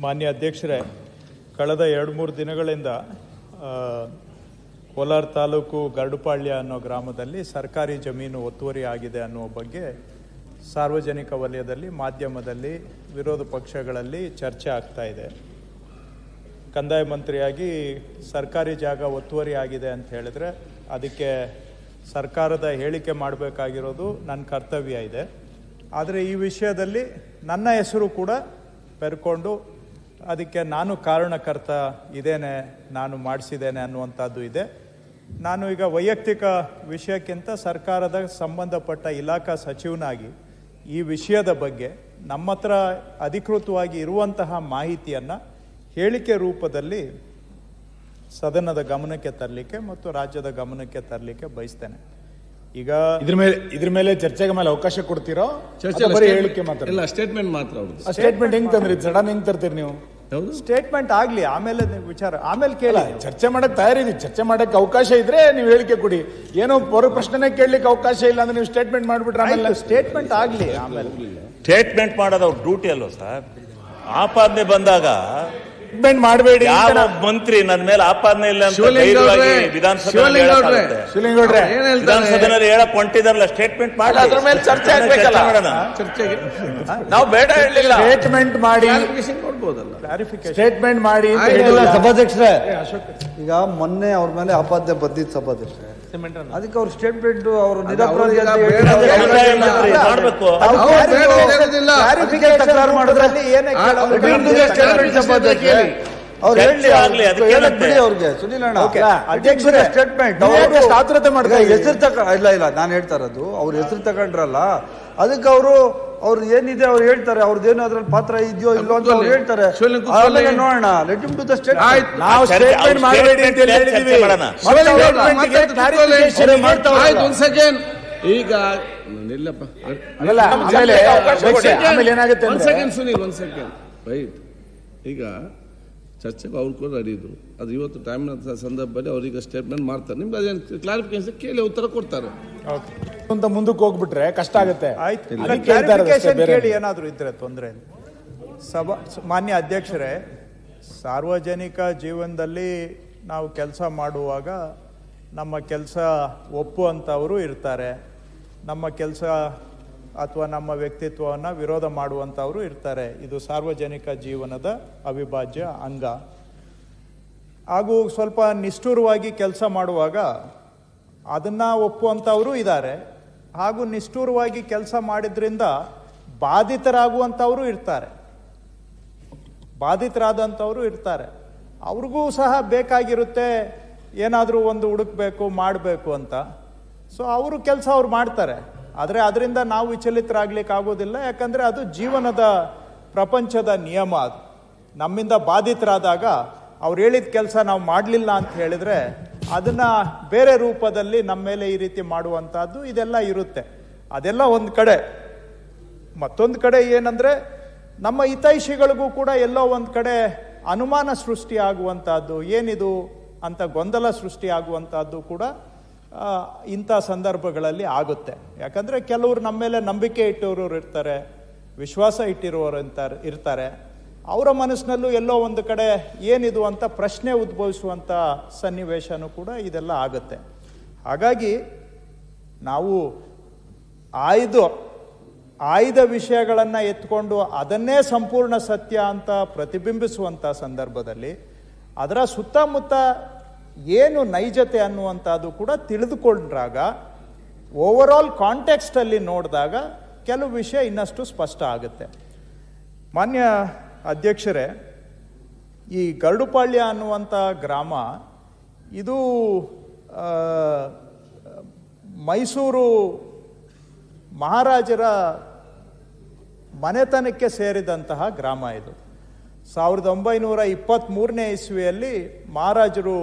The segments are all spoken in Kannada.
ಮಾನ್ಯ ಅಧ್ಯಕ್ಷರೇ, ಕಳೆದ 2-3 ದಿನಗಳಿಂದ ಕೋಲಾರ ತಾಲೂಕು ಗರಡುಪಾಳ್ಯ ಅನ್ನೋ ಗ್ರಾಮದಲ್ಲಿ ಸರ್ಕಾರಿ ಜಮೀನು ಒತ್ತುವರಿ ಆಗಿದೆ ಅನ್ನೋ ಬಗ್ಗೆ ಸಾರ್ವಜನಿಕ ವಲಯದಲ್ಲಿ, ಮಾಧ್ಯಮದಲ್ಲಿ, ವಿರೋಧ ಪಕ್ಷಗಳಲ್ಲಿ ಚರ್ಚೆ ಆಗ್ತಾ ಇದೆ. ಕಂದಾಯ ಮಂತ್ರಿಯಾಗಿ ಸರ್ಕಾರಿ ಜಾಗ ಒತ್ತುವರಿ ಆಗಿದೆ ಅಂತ ಹೇಳಿದ್ರೆ ಅದಕ್ಕೆ ಸರ್ಕಾರದ ಹೇಳಿಕೆ ಮಾಡಬೇಕಾಗಿರೋದು ನನ್ನ ಕರ್ತವ್ಯ ಇದೆ. ಆದರೆ ಈ ವಿಷಯದಲ್ಲಿ ನನ್ನ ಹೆಸರು ಕೂಡ ಬೆರ್ಕೊಂಡು ಅದಕ್ಕೆ ನಾನು ಕಾರಣಕರ್ತ ಇದ್ದೇನೆ, ನಾನು ಮಾಡಿಸಿದ್ದೇನೆ ಅನ್ನುವಂಥದ್ದು ಇದೆ. ನಾನು ಈಗ ವೈಯಕ್ತಿಕ ವಿಷಯಕ್ಕಿಂತ ಸರ್ಕಾರದ ಸಂಬಂಧಪಟ್ಟ ಇಲಾಖಾ ಸಚಿವನಾಗಿ ಈ ವಿಷಯದ ಬಗ್ಗೆ ನಮ್ಮ ಹತ್ರ ಅಧಿಕೃತವಾಗಿ ಇರುವಂತಹ ಮಾಹಿತಿಯನ್ನು ಹೇಳಿಕೆ ರೂಪದಲ್ಲಿ ಸದನದ ಗಮನಕ್ಕೆ ತರಲಿಕ್ಕೆ ಮತ್ತು ರಾಜ್ಯದ ಗಮನಕ್ಕೆ ತರಲಿಕ್ಕೆ ಬಯಸ್ತೇನೆ. ಈಗ ಇದ್ರ ಮೇಲೆ ಚರ್ಚೆಗೆ ಮೇಲೆ ಅವಕಾಶ ಕೊಡ್ತೀರೋ? ಹೇಳಿಕೆ ಮಾತ್ರ ಇಲ್ಲ, ಸ್ಟೇಟ್ಮೆಂಟ್ ಮಾತ್ರ. ಸ್ಟೇಟ್ಮೆಂಟ್ ಹೆಂಗ್ ತಂದ್ರಿ? ಸಡನ್ ಹೆಂಗ್ ತರ್ತೀರಿ ನೀವು? ಸ್ಟೇಟ್ಮೆಂಟ್ ಆಗ್ಲಿ, ಆಮೇಲೆ ವಿಚಾರ ಆಮೇಲೆ ಕೇಳ. ಚರ್ಚೆ ಮಾಡಕ್ ತಯಾರಿದೆ. ಚರ್ಚೆ ಮಾಡಕ್ಕೆ ಅವಕಾಶ ಇದ್ರೆ ನೀವು ಹೇಳಿಕೆ ಕೊಡಿ. ಏನೋ ಪೂರ್ವ ಪ್ರಶ್ನೆ ಕೇಳಲಿಕ್ಕೆ ಅವಕಾಶ ಇಲ್ಲ ಅಂದ್ರೆ ನೀವು ಸ್ಟೇಟ್ಮೆಂಟ್ ಮಾಡ್ಬಿಟ್ರೆ ಆಮೇಲೆ ಸ್ಟೇಟ್ಮೆಂಟ್ ಆಗ್ಲಿ. ಆಮೇಲೆ ಸ್ಟೇಟ್ಮೆಂಟ್ ಮಾಡೋದು ಅವ್ರ ಡ್ಯೂಟಿ ಅಲ್ವ ಸರ್? ಆಪಾದನೆ ಬಂದಾಗ ಮಾಡಬೇಡಿ. ಯಾವ ಮಂತ್ರಿ ನನ್ನ ಮೇಲೆ ಆಪಾದನೆ ಇಲ್ಲ ಅಂತ ವಿಧಾನಸಭೆಯಲ್ಲಿ ಹೇಳಕ್ ಹೊಂಟಿದಾರಲ್ಲ, ಸ್ಟೇಟ್ಮೆಂಟ್ ಮಾಡಿ ಅದ್ರ ಮೇಲೆ ಚರ್ಚೆ ಆಗ್ಬೇಕಲ್ಲ. ಚರ್ಚೆಗೆ ನಾವು ಬೇಡ ಹೇಳಲಿಲ್ಲ. ಸ್ಟೇಟ್ಮೆಂಟ್ ಮಾಡಿ ಸ್ಟೇಟ್ಮೆಂಟ್ ಮಾಡಿ. ಸಭಾಧ್ಯಕ್ಷರೇ, ಈಗ ಮೊನ್ನೆ ಅವ್ರ ಮೇಲೆ ಆಪಾದನೆ ಬಂದಿದ್ದು ಸಭಾಧ್ಯಕ್ಷರೇ, ಅದಕ್ಕೆ ಅವ್ರ ಸ್ಟೇಟ್ಮೆಂಟ್ ಅವರು ನಿರಪರಾಧಿ ಅವ್ರಿಗೆ ಸುನೀಲ್ ಅಣ್ಣ ಅಧ್ಯಕ್ಷರೇ ಸ್ಟೇಟ್ಮೆಂಟ್ ಹೆಸರು ಇಲ್ಲ ನಾನು ಹೇಳ್ತಾ ಇರೋದು, ಅವ್ರ ಹೆಸರು ತಗೊಂಡ್ರಲ್ಲ ಅದಕ್ಕೆ ಅವ್ರು ಏನಿದೆ ಅವ್ರು ಹೇಳ್ತಾರೆ, ಅವ್ರದ್ದೇನು ಅದ್ರಲ್ಲಿ ಪಾತ್ರ ಇದೆಯೋ ಇಲ್ಲೋ ಅಂತ ಅವ್ರು ಹೇಳ್ತಾರೆ. ನೋಡೋಣ, let him to the statement. ನಾವು ಸ್ಟೇಟ್ಮೆಂಟ್ ಮಾಡಬೇಡಿ ಅಂತ ಹೇಳಿದೀವಿ. ಈಗ ಆಮೇಲೆ ಏನಾಗುತ್ತೆ ರೈಟ್. ಈಗ ಚರ್ಚೆಗೆ ಅವ್ರು ಕೂಡ ರೆಡಿ ಇದ್ರು. ಅದು ಇವತ್ತು ಟೈಮ್ ಸಂದರ್ಭದಲ್ಲಿ ಅವ್ರಿಗೆ ಸ್ಟೇಟ್ಮೆಂಟ್ ಮಾಡ್ತಾರೆ. ನಿಮ್ಗೆ ಅದೇನು ಕ್ಲಾರಿಫಿಕೇಶನ್ ಕೇಳಿ ಉತ್ತರ ಕೊಡ್ತಾರೆ. ಅಂತ ಮುಂದಕ್ಕೆ ಹೋಗ್ಬಿಟ್ರೆ ಕಷ್ಟ ಆಗುತ್ತೆ. ಕೇಳಿ ಏನಾದ್ರು ಇದ್ರೆ ತೊಂದರೆ. ಮಾನ್ಯ ಅಧ್ಯಕ್ಷರೇ, ಸಾರ್ವಜನಿಕ ಜೀವನದಲ್ಲಿ ನಾವು ಕೆಲಸ ಮಾಡುವಾಗ ನಮ್ಮ ಕೆಲಸ ಒಪ್ಪುವಂಥವರು ಇರ್ತಾರೆ, ನಮ್ಮ ಕೆಲಸ ಅಥವಾ ನಮ್ಮ ವ್ಯಕ್ತಿತ್ವವನ್ನು ವಿರೋಧ ಮಾಡುವಂಥವರು ಇರ್ತಾರೆ. ಇದು ಸಾರ್ವಜನಿಕ ಜೀವನದ ಅವಿಭಾಜ್ಯ ಅಂಗ. ಹಾಗೂ ಸ್ವಲ್ಪ ನಿಷ್ಠುರವಾಗಿ ಕೆಲಸ ಮಾಡುವಾಗ ಅದನ್ನು ಒಪ್ಪುವಂಥವರು ಇದ್ದಾರೆ, ಹಾಗೂ ನಿಷ್ಠುರವಾಗಿ ಕೆಲಸ ಮಾಡಿದ್ರಿಂದ ಬಾಧಿತರಾಗುವಂಥವರು ಇರ್ತಾರೆ. ಅವ್ರಿಗೂ ಸಹ ಬೇಕಾಗಿರುತ್ತೆ ಏನಾದರೂ ಒಂದು ಹುಡುಕ್ಬೇಕು, ಮಾಡಬೇಕು ಅಂತ. ಸೊ ಅವರು ಕೆಲಸ ಅವ್ರು ಮಾಡ್ತಾರೆ. ಆದರೆ ಅದರಿಂದ ನಾವು ವಿಚಲಿತರಾಗ್ಲಿಕ್ಕೆ ಆಗೋದಿಲ್ಲ, ಯಾಕಂದರೆ ಅದು ಜೀವನದ ಪ್ರಪಂಚದ ನಿಯಮ. ಅದು ನಮ್ಮಿಂದ ಬಾಧಿತರಾದಾಗ ಅವ್ರು ಹೇಳಿದ ಕೆಲಸ ನಾವು ಮಾಡಲಿಲ್ಲ ಅಂತ ಹೇಳಿದರೆ ಅದನ್ನು ಬೇರೆ ರೂಪದಲ್ಲಿ ನಮ್ಮ ಮೇಲೆ ಈ ರೀತಿ ಮಾಡುವಂಥದ್ದು ಇದೆಲ್ಲ ಇರುತ್ತೆ. ಅದೆಲ್ಲ ಒಂದು ಕಡೆ. ಮತ್ತೊಂದು ಕಡೆ ಏನಂದರೆ ನಮ್ಮ ಹಿತೈಷಿಗಳಿಗೂ ಕೂಡ ಎಲ್ಲೋ ಒಂದು ಕಡೆ ಅನುಮಾನ ಸೃಷ್ಟಿಯಾಗುವಂಥದ್ದು, ಏನಿದು ಅಂತ ಗೊಂದಲ ಸೃಷ್ಟಿಯಾಗುವಂಥದ್ದು ಕೂಡ ಇಂಥ ಸಂದರ್ಭಗಳಲ್ಲಿ ಆಗುತ್ತೆ. ಯಾಕಂದರೆ ಕೆಲವರು ನಮ್ಮ ಮೇಲೆ ನಂಬಿಕೆ ಇಟ್ಟಿರೋರು ಇರ್ತಾರೆ, ವಿಶ್ವಾಸ ಇಟ್ಟಿರೋರು ಇರ್ತಾರೆ. ಅವರ ಮನಸ್ಸಿನಲ್ಲೂ ಎಲ್ಲೋ ಒಂದು ಕಡೆ ಏನಿದು ಅಂತ ಪ್ರಶ್ನೆ ಉದ್ಭವಿಸುವಂಥ ಸನ್ನಿವೇಶನೂ ಕೂಡ ಇದೆಲ್ಲ ಆಗುತ್ತೆ. ಹಾಗಾಗಿ ನಾವು ಆಯ್ದ ವಿಷಯಗಳನ್ನು ಎತ್ಕೊಂಡು ಅದನ್ನೇ ಸಂಪೂರ್ಣ ಸತ್ಯ ಅಂತ ಪ್ರತಿಬಿಂಬಿಸುವಂಥ ಸಂದರ್ಭದಲ್ಲಿ ಅದರ ಸುತ್ತಮುತ್ತ ಏನು ನೈಜತೆ ಅನ್ನುವಂಥದ್ದು ಕೂಡ ತಿಳಿದುಕೊಂಡ್ರಾಗ, ಓವರಾಲ್ ಕಾಂಟೆಕ್ಸ್ಟಲ್ಲಿ ನೋಡಿದಾಗ ಕೆಲವು ವಿಷಯ ಇನ್ನಷ್ಟು ಸ್ಪಷ್ಟ ಆಗುತ್ತೆ. ಮಾನ್ಯ ಅಧ್ಯಕ್ಷರೇ, ಈ ಗರಡುಪಾಳ್ಯ ಅನ್ನುವಂಥ ಗ್ರಾಮ ಇದು ಮೈಸೂರು ಮಹಾರಾಜರ ಮನೆತನಕ್ಕೆ ಸೇರಿದಂತಹ ಗ್ರಾಮ. ಇದು 1923ನೇ ಇಸ್ವಿಯಲ್ಲಿ ಮಹಾರಾಜರು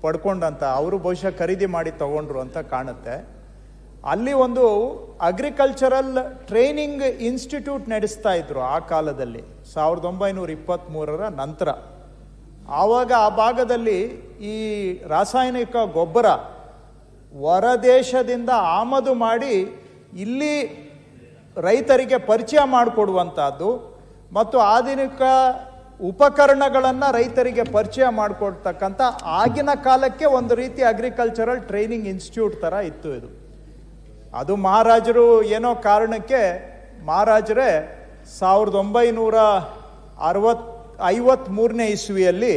ಪಡ್ಕೊಂಡಂತ, ಅವರು ಬಹುಶಃ ಖರೀದಿ ಮಾಡಿ ತಗೊಂಡ್ರು ಅಂತ ಕಾಣುತ್ತೆ. ಅಲ್ಲಿ ಒಂದು ಅಗ್ರಿಕಲ್ಚರಲ್ ಟ್ರೈನಿಂಗ್ ಇನ್ಸ್ಟಿಟ್ಯೂಟ್ ನಡೆಸ್ತಾ ಇದ್ರು ಆ ಕಾಲದಲ್ಲಿ, 1923ರ ನಂತರ. ಆವಾಗ ಆ ಭಾಗದಲ್ಲಿ ಈ ರಾಸಾಯನಿಕ ಗೊಬ್ಬರ ಹೊರದೇಶದಿಂದ ಆಮದು ಮಾಡಿ ಇಲ್ಲಿ ರೈತರಿಗೆ ಪರಿಚಯ ಮಾಡಿಕೊಡುವಂಥದ್ದು ಮತ್ತು ಆಧುನಿಕ ಉಪಕರಣಗಳನ್ನು ರೈತರಿಗೆ ಪರಿಚಯ ಮಾಡಿಕೊಡ್ತಕ್ಕಂಥ ಆಗಿನ ಕಾಲಕ್ಕೆ ಒಂದು ರೀತಿ ಅಗ್ರಿಕಲ್ಚರಲ್ ಟ್ರೈನಿಂಗ್ ಇನ್ಸ್ಟಿಟ್ಯೂಟ್ ಥರ ಇತ್ತು ಇದು. ಅದು ಮಹಾರಾಜರು ಏನೋ ಕಾರಣಕ್ಕೆ ಮಹಾರಾಜರೇ 1953ನೇ ಇಸ್ವಿಯಲ್ಲಿ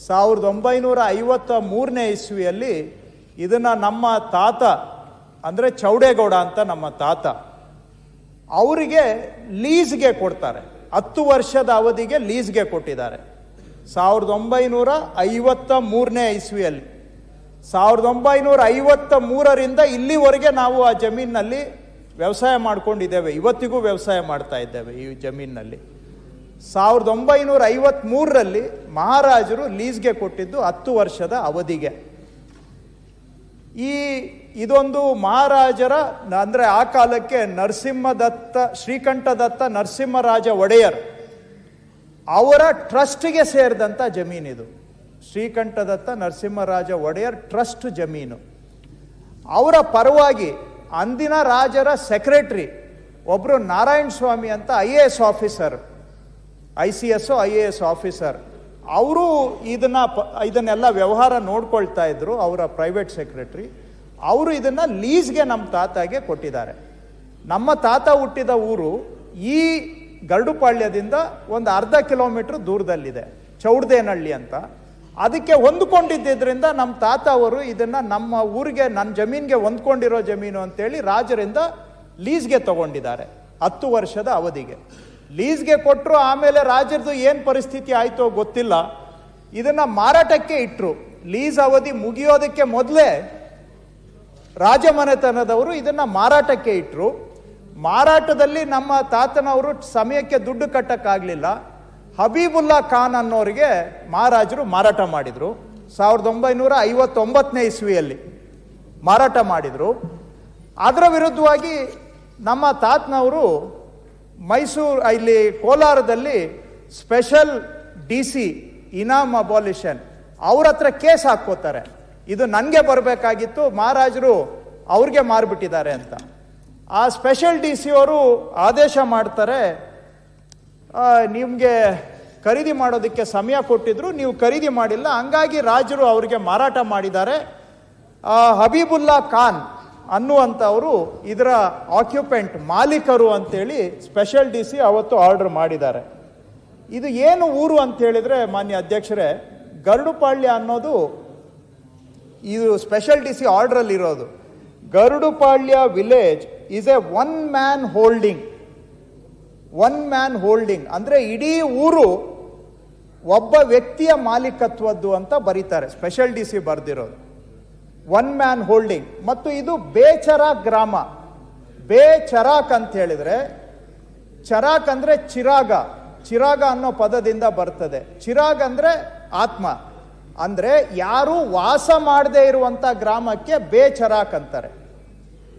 1953ನೇ ಇಸ್ವಿಯಲ್ಲಿ ಇದನ್ನು ನಮ್ಮ ತಾತ ಅಂದರೆ ಚೌಡೇಗೌಡ ಅಂತ ನಮ್ಮ ತಾತ ಅವರಿಗೆ ಲೀಸ್ಗೆ ಕೊಡ್ತಾರೆ. 10 ವರ್ಷದ ಅವಧಿಗೆ ಲೀಸ್ಗೆ ಕೊಟ್ಟಿದ್ದಾರೆ 1953ನೇ ಇಸ್ವಿಯಲ್ಲಿ. 1953ರಿಂದ ಇಲ್ಲಿವರೆಗೆ ನಾವು ಆ ಜಮೀನಿನಲ್ಲಿ ವ್ಯವಸಾಯ ಮಾಡ್ಕೊಂಡಿದ್ದೇವೆ. ಇವತ್ತಿಗೂ ವ್ಯವಸಾಯ ಮಾಡ್ತಾ ಇದ್ದೇವೆ ಈ ಜಮೀನಿನಲ್ಲಿ. 1953ರಲ್ಲಿ ಮಹಾರಾಜರು ಲೀಸ್ಗೆ ಕೊಟ್ಟಿದ್ದು 10 ವರ್ಷದ ಅವಧಿಗೆ. ಇದೊಂದು ಮಹಾರಾಜರ ಅಂದರೆ ಆ ಕಾಲಕ್ಕೆ ಶ್ರೀಕಂಠದತ್ತ ನರಸಿಂಹರಾಜ ಒಡೆಯರ್ ಅವರ ಟ್ರಸ್ಟ್ಗೆ ಸೇರಿದಂಥ ಜಮೀನಿದು. ಶ್ರೀಕಂಠದತ್ತ ನರಸಿಂಹರಾಜ ಒಡೆಯರ್ ಟ್ರಸ್ಟ್ ಜಮೀನು. ಅವರ ಪರವಾಗಿ ಅಂದಿನ ರಾಜರ ಸೆಕ್ರೆಟರಿ ಒಬ್ಬರು ನಾರಾಯಣ ಸ್ವಾಮಿ ಅಂತ IAS officer, ICS IAS officer, ಅವರು ಇದನ್ನೆಲ್ಲ ವ್ಯವಹಾರ ನೋಡ್ಕೊಳ್ತಾ ಇದ್ರು. ಅವರ ಪ್ರೈವೇಟ್ ಸೆಕ್ರೆಟರಿ ಅವರು ಇದನ್ನು ಲೀಸ್ಗೆ ನಮ್ಮ ತಾತಾಗೆ ಕೊಟ್ಟಿದ್ದಾರೆ. ನಮ್ಮ ತಾತ ಹುಟ್ಟಿದ ಊರು ಈ ಗರಡುಪಾಳ್ಯದಿಂದ ಒಂದು ಅರ್ಧ ಕಿಲೋಮೀಟರ್ ದೂರದಲ್ಲಿದೆ, ಚೌಡದೇನಹಳ್ಳಿ ಅಂತ. ಅದಕ್ಕೆ ಹೊಂದ್ಕೊಂಡಿದ್ದರಿಂದ ನಮ್ಮ ತಾತ ಅವರು ಇದನ್ನು ನಮ್ಮ ಊರಿಗೆ, ನನ್ನ ಜಮೀನಿಗೆ ಹೊಂದ್ಕೊಂಡಿರೋ ಜಮೀನು ಅಂತೇಳಿ ರಾಜರಿಂದ ಲೀಸ್ಗೆ ತಗೊಂಡಿದ್ದಾರೆ 10 ವರ್ಷದ ಅವಧಿಗೆ. ಲೀಸ್ಗೆ ಕೊಟ್ಟರು. ಆಮೇಲೆ ರಾಜರದು ಏನು ಪರಿಸ್ಥಿತಿ ಆಯಿತೋ ಗೊತ್ತಿಲ್ಲ, ಇದನ್ನು ಮಾರಾಟಕ್ಕೆ ಇಟ್ಟರು. ಲೀಸ್ ಅವಧಿ ಮುಗಿಯೋದಕ್ಕೆ ಮೊದಲೇ ರಾಜಮನೆತನದವರು ಇದನ್ನು ಮಾರಾಟಕ್ಕೆ ಇಟ್ಟರು. ಮಾರಾಟದಲ್ಲಿ ನಮ್ಮ ತಾತನವರು ಸಮಯಕ್ಕೆ ದುಡ್ಡು ಕಟ್ಟಕ್ಕಾಗಲಿಲ್ಲ. ಹಬೀಬುಲ್ಲಾ ಖಾನ್ ಅನ್ನೋರಿಗೆ ಮಹಾರಾಜರು ಮಾರಾಟ ಮಾಡಿದರು. 1959ನೇ ಇಸ್ವಿಯಲ್ಲಿ ಮಾರಾಟ ಮಾಡಿದರು. ಅದರ ವಿರುದ್ಧವಾಗಿ ನಮ್ಮ ತಾತನವರು ಇಲ್ಲಿ ಕೋಲಾರದಲ್ಲಿ ಸ್ಪೆಷಲ್ DC ಇನಾಮ್ ಅಬಾಲಿಷನ್ ಅವ್ರ ಹತ್ರ ಕೇಸ್ ಹಾಕ್ಕೋತಾರೆ. ಇದು ನನಗೆ ಬರಬೇಕಾಗಿತ್ತು, ಮಹಾರಾಜರು ಅವ್ರಿಗೆ ಮಾರ್ಬಿಟ್ಟಿದ್ದಾರೆ ಅಂತ. ಆ ಸ್ಪೆಷಲ್ DC ಅವರು ಆದೇಶ ಮಾಡ್ತಾರೆ, ನಿಮಗೆ ಖರೀದಿ ಮಾಡೋದಕ್ಕೆ ಸಮಯ ಕೊಟ್ಟಿದ್ರು, ನೀವು ಖರೀದಿ ಮಾಡಿಲ್ಲ, ಹಂಗಾಗಿ ರಾಜರು ಅವರಿಗೆ ಮಾರಾಟ ಮಾಡಿದ್ದಾರೆ. ಹಬೀಬುಲ್ಲಾ ಖಾನ್ ಅನ್ನುವಂಥವರು ಇದರ ಆಕ್ಯುಪೆಂಟ್, ಮಾಲೀಕರು ಅಂತೇಳಿ ಸ್ಪೆಷಲ್ DC ಅವತ್ತು ಆರ್ಡರ್ ಮಾಡಿದ್ದಾರೆ. ಇದು ಏನು ಊರು ಅಂತ ಹೇಳಿದ್ರೆ ಮಾನ್ಯ ಅಧ್ಯಕ್ಷರೇ, ಗರಡುಪಾಳ್ಯ ಅನ್ನೋದು ಇದು ಸ್ಪೆಷಲ್ DC ಆರ್ಡರಲ್ಲಿ ಇರೋದು. Garadupalya village is a one man holding ಅಂದರೆ ಇಡೀ ಊರು ಒಬ್ಬ ವ್ಯಕ್ತಿಯ ಮಾಲೀಕತ್ವದ್ದು ಅಂತ ಬರೀತಾರೆ, ಸ್ಪೆಷಲ್ DC ಬರೆದಿರೋದು. One man holding. ಮತ್ತು ಇದು ಬೇಚರಾಕ್ ಗ್ರಾಮ. ಬೇಚರಾಕ್ ಅಂತ ಹೇಳಿದ್ರೆ, ಚರಾಕ್ ಅಂದ್ರೆ ಚಿರಾಗ, ಚಿರಾಗ ಅನ್ನೋ ಪದದಿಂದ ಬರ್ತದೆ. ಚಿರಾಗ್ ಅಂದ್ರೆ ಆತ್ಮ, ಅಂದ್ರೆ ಯಾರು ವಾಸ ಮಾಡದೇ ಇರುವಂತ ಗ್ರಾಮಕ್ಕೆ ಬೇಚರಾಕ್ ಅಂತಾರೆ.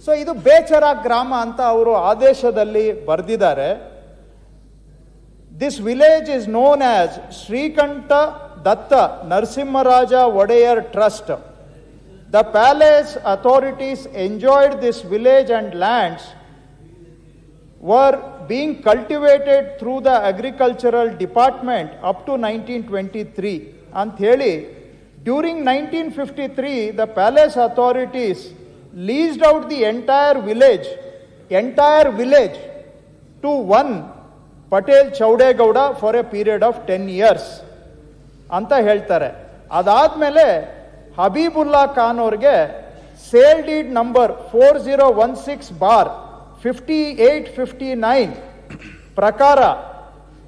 ಸೊ ಇದು ಬೇಚರಾಕ್ ಗ್ರಾಮ ಅಂತ ಅವರು ಆದೇಶದಲ್ಲಿ ಬರೆದಿದ್ದಾರೆ. This village is known as Shrikantha Datta Narasimharaja Wodeyar trust. The palace authorities enjoyed this village and lands were being cultivated through the agricultural department up to 1923. And during 1953, the palace authorities leased out the entire village to one Patel Chaudegowda for a period of 10 years. ಅಂತ ಹೇಳ್ತಾರೆ. ಅದಾದ್ಮೇಲೆ ಹಬೀಬುಲ್ಲಾ ಖಾನ್ ಅವ್ರಿಗೆ ಸೇಲ್ ಡೀಡ್ ನಂಬರ್ 4016/5859 ಪ್ರಕಾರ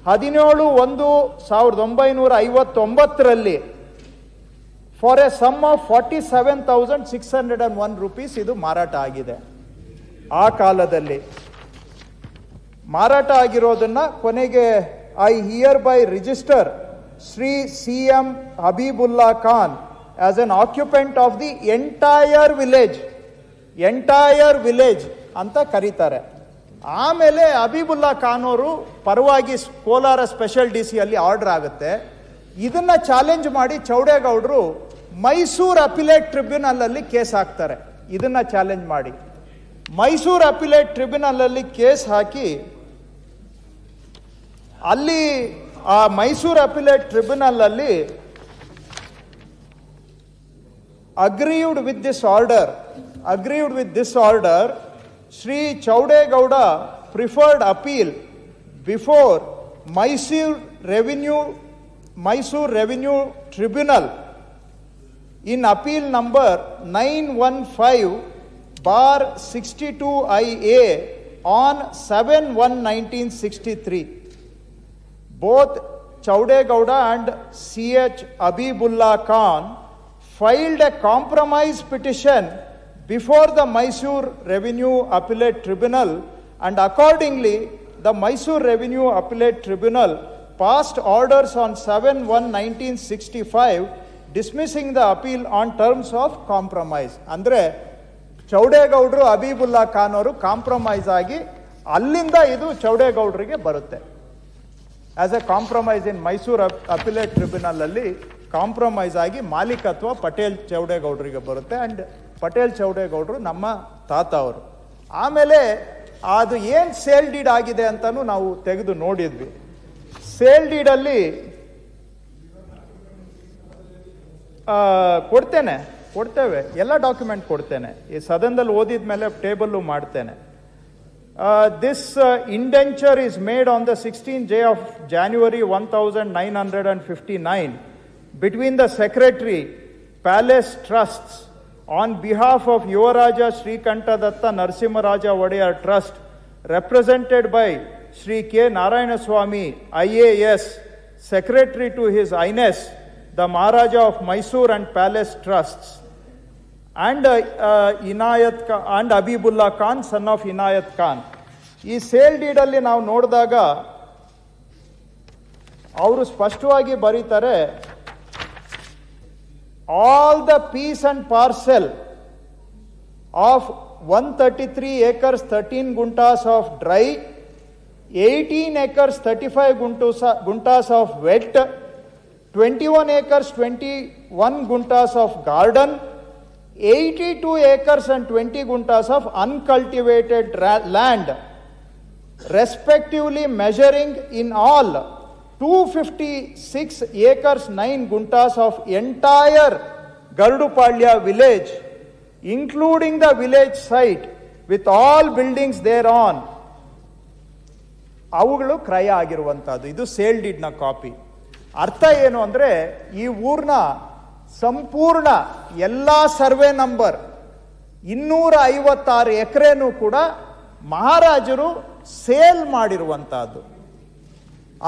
17/1/1959ರಲ್ಲಿ for a sum of 47,601 rupees ಇದು ಮಾರಾಟ ಆಗಿದೆ. ಆ ಕಾಲದಲ್ಲಿ ಮಾರಾಟ ಆಗಿರೋದನ್ನ ಕೊನೆಗೆ I hereby register Shri CM Habibullah Khan as an occupant of the entire village ಅಂತ ಕರೀತಾರೆ. ಆಮೇಲೆ ಹಬೀಬುಲ್ಲಾ ಖಾನ್ ಅವರು ಪರವಾಗಿ ಕೋಲಾರ ಸ್ಪೆಷಲ್ DC ಅಲ್ಲಿ ಆರ್ಡರ್ ಆಗುತ್ತೆ. ಇದನ್ನ ಚಾಲೆಂಜ್ ಮಾಡಿ ಚೌಡೇಗೌಡರು ಮೈಸೂರು ಅಪಿಲೇಟ್ ಟ್ರಿಬ್ಯುನಲ್ ಅಲ್ಲಿ ಕೇಸ್ ಹಾಕ್ತಾರೆ. ಇದನ್ನ ಚಾಲೆಂಜ್ ಮಾಡಿ ಮೈಸೂರು ಅಪಿಲೇಟ್ ಟ್ರಿಬ್ಯುನಲ್ ಅಲ್ಲಿ ಕೇಸ್ ಹಾಕಿ ಅಲ್ಲಿ ಆ ಮೈಸೂರು ಅಪಿಲೇಟ್ ಟ್ರಿಬ್ಯುನಲ್ ಅಲ್ಲಿ agreed with this order, Sri Chaudegowda preferred appeal before Mysore Revenue Tribunal in appeal number 915/62IA on 7/1/1963. Both Chaudegowda and C.H. Abibullah Khan filed a compromise petition before the Mysore Revenue Appellate Tribunal, and accordingly the Mysore Revenue Appellate Tribunal passed orders on 7/1/1965 dismissing the appeal on terms of compromise. ಅಂದ್ರೆ ಚೌಡೇಗೌಡರು ಅಬೀಬುಲ್ಲಾ ಖಾನ್ ಅವರು ಕಾಂಪ್ರಮೈಸ್ ಆಗಿ ಅಲ್ಲಿಂದ ಇದು ಚೌಡೇಗೌಡರಿಗೆ ಬರುತ್ತೆ. As A compromise in Mysuru appellate tribunal ಅಲ್ಲಿ ಕಾಂಪ್ರಮೈಸ್ ಆಗಿ ಮಾಲೀಕತ್ವ ಪಟೇಲ್ ಚೌಡೇಗೌಡರಿಗೆ ಬರುತ್ತೆ. ಅಂಡ್ ಪಟೇಲ್ ಚೌಡೇಗೌಡರು ನಮ್ಮ ತಾತ ಅವರು. ಆಮೇಲೆ ಅದು ಏನು ಸೇಲ್ ಡೀಡ್ ಆಗಿದೆ ಅಂತಾನು ನಾವು ತೆಗೆದು ನೋಡಿದ್ವಿ. ಸೇಲ್ ಡೀಡಲ್ಲಿ ಕೊಡ್ತೇವೆ, ಎಲ್ಲ ಡಾಕ್ಯುಮೆಂಟ್ ಕೊಡ್ತೇನೆ. ಈ ಸದನದಲ್ಲಿ ಓದಿದ ಮೇಲೆ ಟೇಬಲ್ಲು ಮಾಡ್ತೇನೆ. This indenture is made on the 16th day of January 1959 between the Secretary, Palace Trusts, on behalf of Yuvaraja Sri Kantadatta Narasimharaja Wadeyar Trust, represented by Sri K. Narayanaswamy, IAS, Secretary to His Highness, the Maharaja of Mysore and Palace Trusts, and Inayat and Abibullah Khan, son of Inayat Khan. ಈ ಸೇಲ್ ಡೀಡಲ್ಲಿ ನಾವು ನೋಡಿದಾಗ ಅವರು ಸ್ಪಷ್ಟವಾಗಿ ಬರೀತಾರೆ, all the piece and parcel of 133 acres 13 guntas of dry, 18 acres 35 guntas of wet, 21 acres 21 guntas of garden, 82 acres and 20 guntas of uncultivated land, respectively measuring in all 256 acres 9 guntas of entire Garudupalya village, including the village site with all buildings thereon. ಅವುಗಳು ಕ್ರಯ ಆಗಿರುವಂತಹದ್ದು. ಇದು ಸೇಲ್ ಡೀಡ್ನ ಕಾಪಿ. ಅರ್ಥ ಏನು ಅಂದ್ರೆ, ಈ ಊರ್ನ ಸಂಪೂರ್ಣ ಎಲ್ಲ ಸರ್ವೆ ನಂಬರ್ 256 ಎಕರೆನೂ ಕೂಡ ಮಹಾರಾಜರು ಸೇಲ್ ಮಾಡಿರುವಂತಹದ್ದು.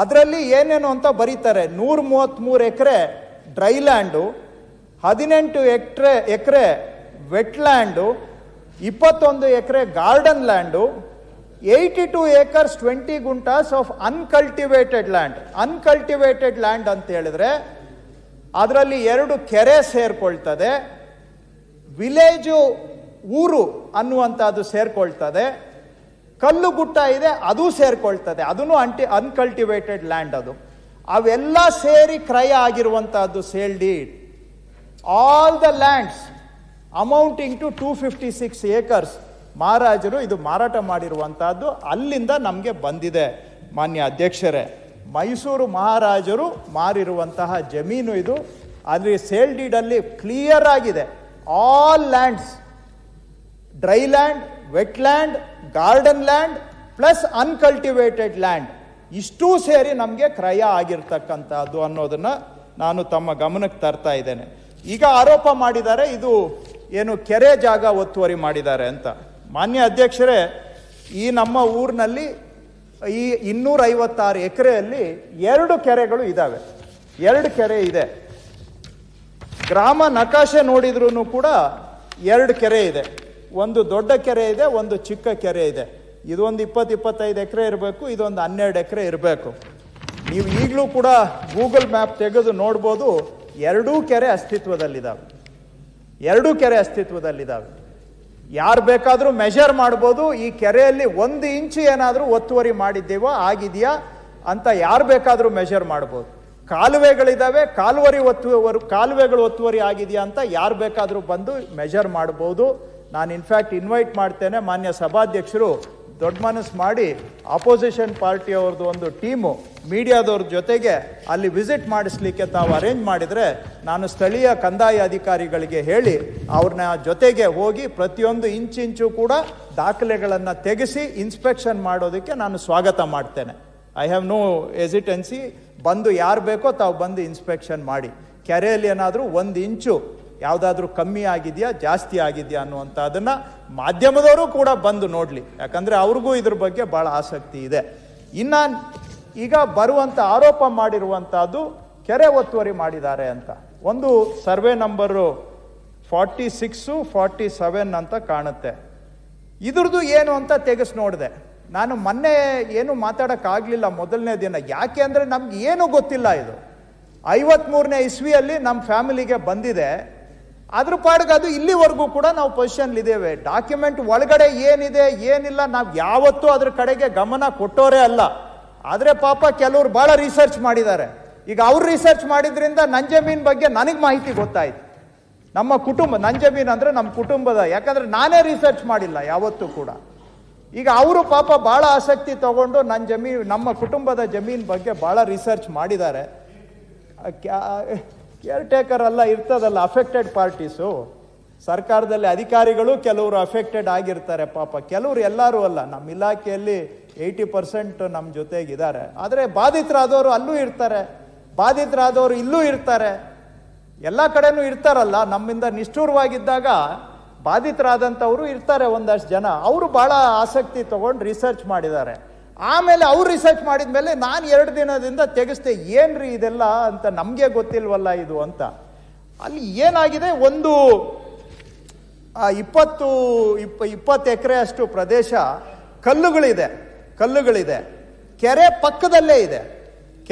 ಅದರಲ್ಲಿ ಏನೇನು ಅಂತ ಬರೀತಾರೆ, 133 ಎಕರೆ ಡ್ರೈಲ್ಯಾಂಡು, 18 ಎಕರೆ ವೆಟ್ಲ್ಯಾಂಡು, 21 ಎಕರೆ garden land, 82 acres 20 guntas of uncultivated land. Uncultivated land ಅಂತ ಹೇಳಿದ್ರೆ ಅದರಲ್ಲಿ 2 ಕೆರೆ ಸೇರ್ಕೊಳ್ತದೆ, ವಿಲೇಜು ಊರು ಅನ್ನುವಂಥದ್ದು ಸೇರ್ಕೊಳ್ತದೆ, ಕಲ್ಲು ಗುಟ್ಟ ಇದೆ ಅದು ಸೇರ್ಕೊಳ್ತದೆ, ಅದನ್ನು ಅನ್ಕಲ್ಟಿವೇಟೆಡ್ ಲ್ಯಾಂಡ್. ಅದು ಅವೆಲ್ಲ ಸೇರಿ ಕ್ರಯ ಆಗಿರುವಂತಹದ್ದು sale deed. All the lands amounting to 256 acres ಮಹಾರಾಜರು ಇದು ಮಾರಾಟ ಮಾಡಿರುವಂತಹದ್ದು ಅಲ್ಲಿಂದ ನಮಗೆ ಬಂದಿದೆ. ಮಾನ್ಯ ಅಧ್ಯಕ್ಷರೇ, ಮೈಸೂರು ಮಹಾರಾಜರು ಮಾರಿರುವಂತಹ ಜಮೀನು ಇದು. ಅಲ್ಲಿ ಸೇಲ್ ಡೀಡಲ್ಲಿ ಕ್ಲಿಯರ್ ಆಗಿದೆ, all lands, dry land, wet land, garden land plus uncultivated land ಇಷ್ಟೂ ಸೇರಿ ನಮಗೆ ಕ್ರಯ ಆಗಿರ್ತಕ್ಕಂಥದ್ದು ಅನ್ನೋದನ್ನ ನಾನು ತಮ್ಮ ಗಮನಕ್ಕೆ ತರ್ತಾ ಇದ್ದೇನೆ. ಈಗ ಆರೋಪ ಮಾಡಿದ್ದಾರೆ ಇದು ಏನು ಕೆರೆ ಜಾಗ ಒತ್ತುವರಿ ಮಾಡಿದ್ದಾರೆ ಅಂತ. ಮಾನ್ಯ ಅಧ್ಯಕ್ಷರೇ, ಈ ನಮ್ಮ ಊರಿನಲ್ಲಿ ಈ 256 ಎಕರೆಯಲ್ಲಿ 2 ಕೆರೆಗಳು ಇದ್ದಾವೆ. 2 ಕೆರೆ ಇದೆ. ಗ್ರಾಮ ನಕಾಶೆ ನೋಡಿದ್ರೂ ಕೂಡ 2 ಕೆರೆ ಇದೆ. ಒಂದು ದೊಡ್ಡ ಕೆರೆ ಇದೆ, ಒಂದು ಚಿಕ್ಕ ಕೆರೆ ಇದೆ. ಇದೊಂದು 20-25 ಎಕರೆ ಇರಬೇಕು, ಇದೊಂದು 12 ಎಕರೆ ಇರಬೇಕು. ನೀವು ಈಗಲೂ ಕೂಡ ಗೂಗಲ್ ಮ್ಯಾಪ್ ತೆಗೆದು ನೋಡ್ಬೋದು, 2 ಕೆರೆ ಅಸ್ತಿತ್ವದಲ್ಲಿದ್ದಾವೆ. 2 ಕೆರೆ ಅಸ್ತಿತ್ವದಲ್ಲಿದ್ದಾವೆ. ಯಾರು ಬೇಕಾದರೂ ಮೆಷರ್ ಮಾಡ್ಬೋದು, ಈ ಕೆರೆಯಲ್ಲಿ 1 ಇಂಚು ಏನಾದರೂ ಒತ್ತುವರಿ ಮಾಡಿದ್ದೀವೋ ಆಗಿದೆಯಾ ಅಂತ ಯಾರು ಬೇಕಾದರೂ ಮೆಷರ್ ಮಾಡ್ಬೋದು. ಕಾಲುವೆಗಳಿದ್ದಾವೆ, ಕಾಲುವೆಗಳು ಒತ್ತುವರಿ ಆಗಿದೆಯಾ ಅಂತ ಯಾರು ಬೇಕಾದರೂ ಬಂದು ಮೆಷರ್ ಮಾಡ್ಬೋದು. ನಾನು ಇನ್ಫ್ಯಾಕ್ಟ್ ಇನ್ವೈಟ್ ಮಾಡ್ತೇನೆ ಮಾನ್ಯ ಸಭಾಧ್ಯಕ್ಷರು ದೊಡ್ಡ ಮನಸ್ಸು ಮಾಡಿ ಅಪೋಸಿಷನ್ ಪಾರ್ಟಿಯವ್ರದ್ದು ಒಂದು ಟೀಮು ಮೀಡಿಯಾದವ್ರ ಜೊತೆಗೆ ಅಲ್ಲಿ ವಿಸಿಟ್ ಮಾಡಿಸ್ಲಿಕ್ಕೆ ತಾವು ಅರೇಂಜ್ ಮಾಡಿದರೆ ನಾನು ಸ್ಥಳೀಯ ಕಂದಾಯ ಅಧಿಕಾರಿಗಳಿಗೆ ಹೇಳಿ ಅವ್ರನ್ನ ಜೊತೆಗೆ ಹೋಗಿ ಪ್ರತಿಯೊಂದು ಇಂಚು ಕೂಡ ದಾಖಲೆಗಳನ್ನು ತೆಗೆಸಿ ಇನ್ಸ್ಪೆಕ್ಷನ್ ಮಾಡೋದಕ್ಕೆ ನಾನು ಸ್ವಾಗತ ಮಾಡ್ತೇನೆ. I have no hesitancy. ಬಂದು ಯಾರು ಬೇಕೋ ತಾವು ಬಂದು ಇನ್ಸ್ಪೆಕ್ಷನ್ ಮಾಡಿ. ಕೆರೆಯಲ್ಲಿ ಏನಾದರೂ 1 ಇಂಚು ಯಾವುದಾದ್ರೂ ಕಮ್ಮಿ ಆಗಿದೆಯಾ ಜಾಸ್ತಿ ಆಗಿದೆಯಾ ಅನ್ನುವಂಥದ್ದನ್ನು ಮಾಧ್ಯಮದವರು ಕೂಡ ಬಂದು ನೋಡಲಿ, ಯಾಕಂದರೆ ಅವ್ರಿಗೂ ಇದ್ರ ಬಗ್ಗೆ ಭಾಳ ಆಸಕ್ತಿ ಇದೆ. ಇನ್ನು ಈಗ ಬರುವಂಥ ಆರೋಪ ಮಾಡಿರುವಂಥದ್ದು ಕೆರೆ ಒತ್ತುವರಿ ಮಾಡಿದ್ದಾರೆ ಅಂತ. ಒಂದು ಸರ್ವೆ ನಂಬರು 46, 47 ಅಂತ ಕಾಣುತ್ತೆ. ಇದ್ರದ್ದು ಏನು ಅಂತ ತೆಗೆಸಿ ನೋಡಿದೆ. ನಾನು ಮೊನ್ನೆ ಏನು ಮಾತಾಡೋಕ್ಕಾಗಲಿಲ್ಲ ಮೊದಲನೇ ದಿನ. ಯಾಕೆ ಅಂದರೆ ನಮ್ಗೆ ಏನೂ ಗೊತ್ತಿಲ್ಲ. ಇದು 53ನೇ ಇಸ್ವಿಯಲ್ಲಿ ನಮ್ಮ ಫ್ಯಾಮಿಲಿಗೆ ಬಂದಿದೆ. ಅದ್ರ ಪಾಡಿಗೆ ಅದು ಇಲ್ಲಿವರೆಗೂ ಕೂಡ ನಾವು ಪೊಸಿಷನ್ಲಿದ್ದೇವೆ. ಡಾಕ್ಯುಮೆಂಟ್ ಒಳಗಡೆ ಏನಿದೆ ಏನಿಲ್ಲ ನಾವು ಯಾವತ್ತೂ ಅದ್ರ ಕಡೆಗೆ ಗಮನ ಕೊಟ್ಟೋರೇ ಅಲ್ಲ. ಆದರೆ ಪಾಪ ಕೆಲವರು ಭಾಳ ರಿಸರ್ಚ್ ಮಾಡಿದ್ದಾರೆ. ಈಗ ಅವ್ರು ರಿಸರ್ಚ್ ಮಾಡಿದ್ರಿಂದ ನನ್ನ ಜಮೀನ್ ಬಗ್ಗೆ ನನಗೆ ಮಾಹಿತಿ ಗೊತ್ತಾಯ್ತು. ನಮ್ಮ ಕುಟುಂಬ, ನನ್ನ ಜಮೀನು ಅಂದರೆ ನಮ್ಮ ಕುಟುಂಬದ, ಯಾಕಂದರೆ ನಾನೇ ರಿಸರ್ಚ್ ಮಾಡಿಲ್ಲ ಯಾವತ್ತೂ ಕೂಡ. ಈಗ ಅವರು ಪಾಪ ಭಾಳ ಆಸಕ್ತಿ ತಗೊಂಡು ನನ್ನ ಜಮೀನು, ನಮ್ಮ ಕುಟುಂಬದ ಜಮೀನು ಬಗ್ಗೆ ಭಾಳ ರಿಸರ್ಚ್ ಮಾಡಿದ್ದಾರೆ. ಕೇರ್ ಟೇಕರ್ ಅಲ್ಲ ಇರ್ತದಲ್ಲ, ಅಫೆಕ್ಟೆಡ್ ಪಾರ್ಟೀಸು, ಸರ್ಕಾರದಲ್ಲಿ ಅಧಿಕಾರಿಗಳು ಕೆಲವರು ಅಫೆಕ್ಟೆಡ್ ಆಗಿರ್ತಾರೆ ಪಾಪ. ಕೆಲವರು ಎಲ್ಲರೂ ಅಲ್ಲ, ನಮ್ಮ ಇಲಾಖೆಯಲ್ಲಿ 80% ನಮ್ಮ ಜೊತೆಗಿದ್ದಾರೆ. ಆದರೆ ಬಾಧಿತರಾದವರು ಅಲ್ಲೂ ಇರ್ತಾರೆ, ಬಾಧಿತರಾದವರು ಇಲ್ಲೂ ಇರ್ತಾರೆ, ಎಲ್ಲ ಕಡೆನೂ ಇರ್ತಾರಲ್ಲ. ನಮ್ಮಿಂದ ನಿಷ್ಠೂರವಾಗಿದ್ದಾಗ ಬಾಧಿತರಾದಂಥವರು ಇರ್ತಾರೆ ಒಂದಷ್ಟು ಜನ. ಅವರು ಭಾಳ ಆಸಕ್ತಿ ತಗೊಂಡು ರಿಸರ್ಚ್ ಮಾಡಿದ್ದಾರೆ. ಆಮೇಲೆ ಅವ್ರು ರಿಸರ್ಚ್ ಮಾಡಿದ ಮೇಲೆ ನಾನು 2 ದಿನದಿಂದ ತೆಗೆಸ್ದೆ, ಏನ್ರಿ ಇದೆಲ್ಲ ಅಂತ, ನಮಗೆ ಗೊತ್ತಿಲ್ವಲ್ಲ ಇದು ಅಂತ. ಅಲ್ಲಿ ಏನಾಗಿದೆ, ಒಂದು 20 ಎಕರೆ ಅಷ್ಟು ಪ್ರದೇಶ ಕಲ್ಲುಗಳಿದೆ. ಕೆರೆ ಪಕ್ಕದಲ್ಲೇ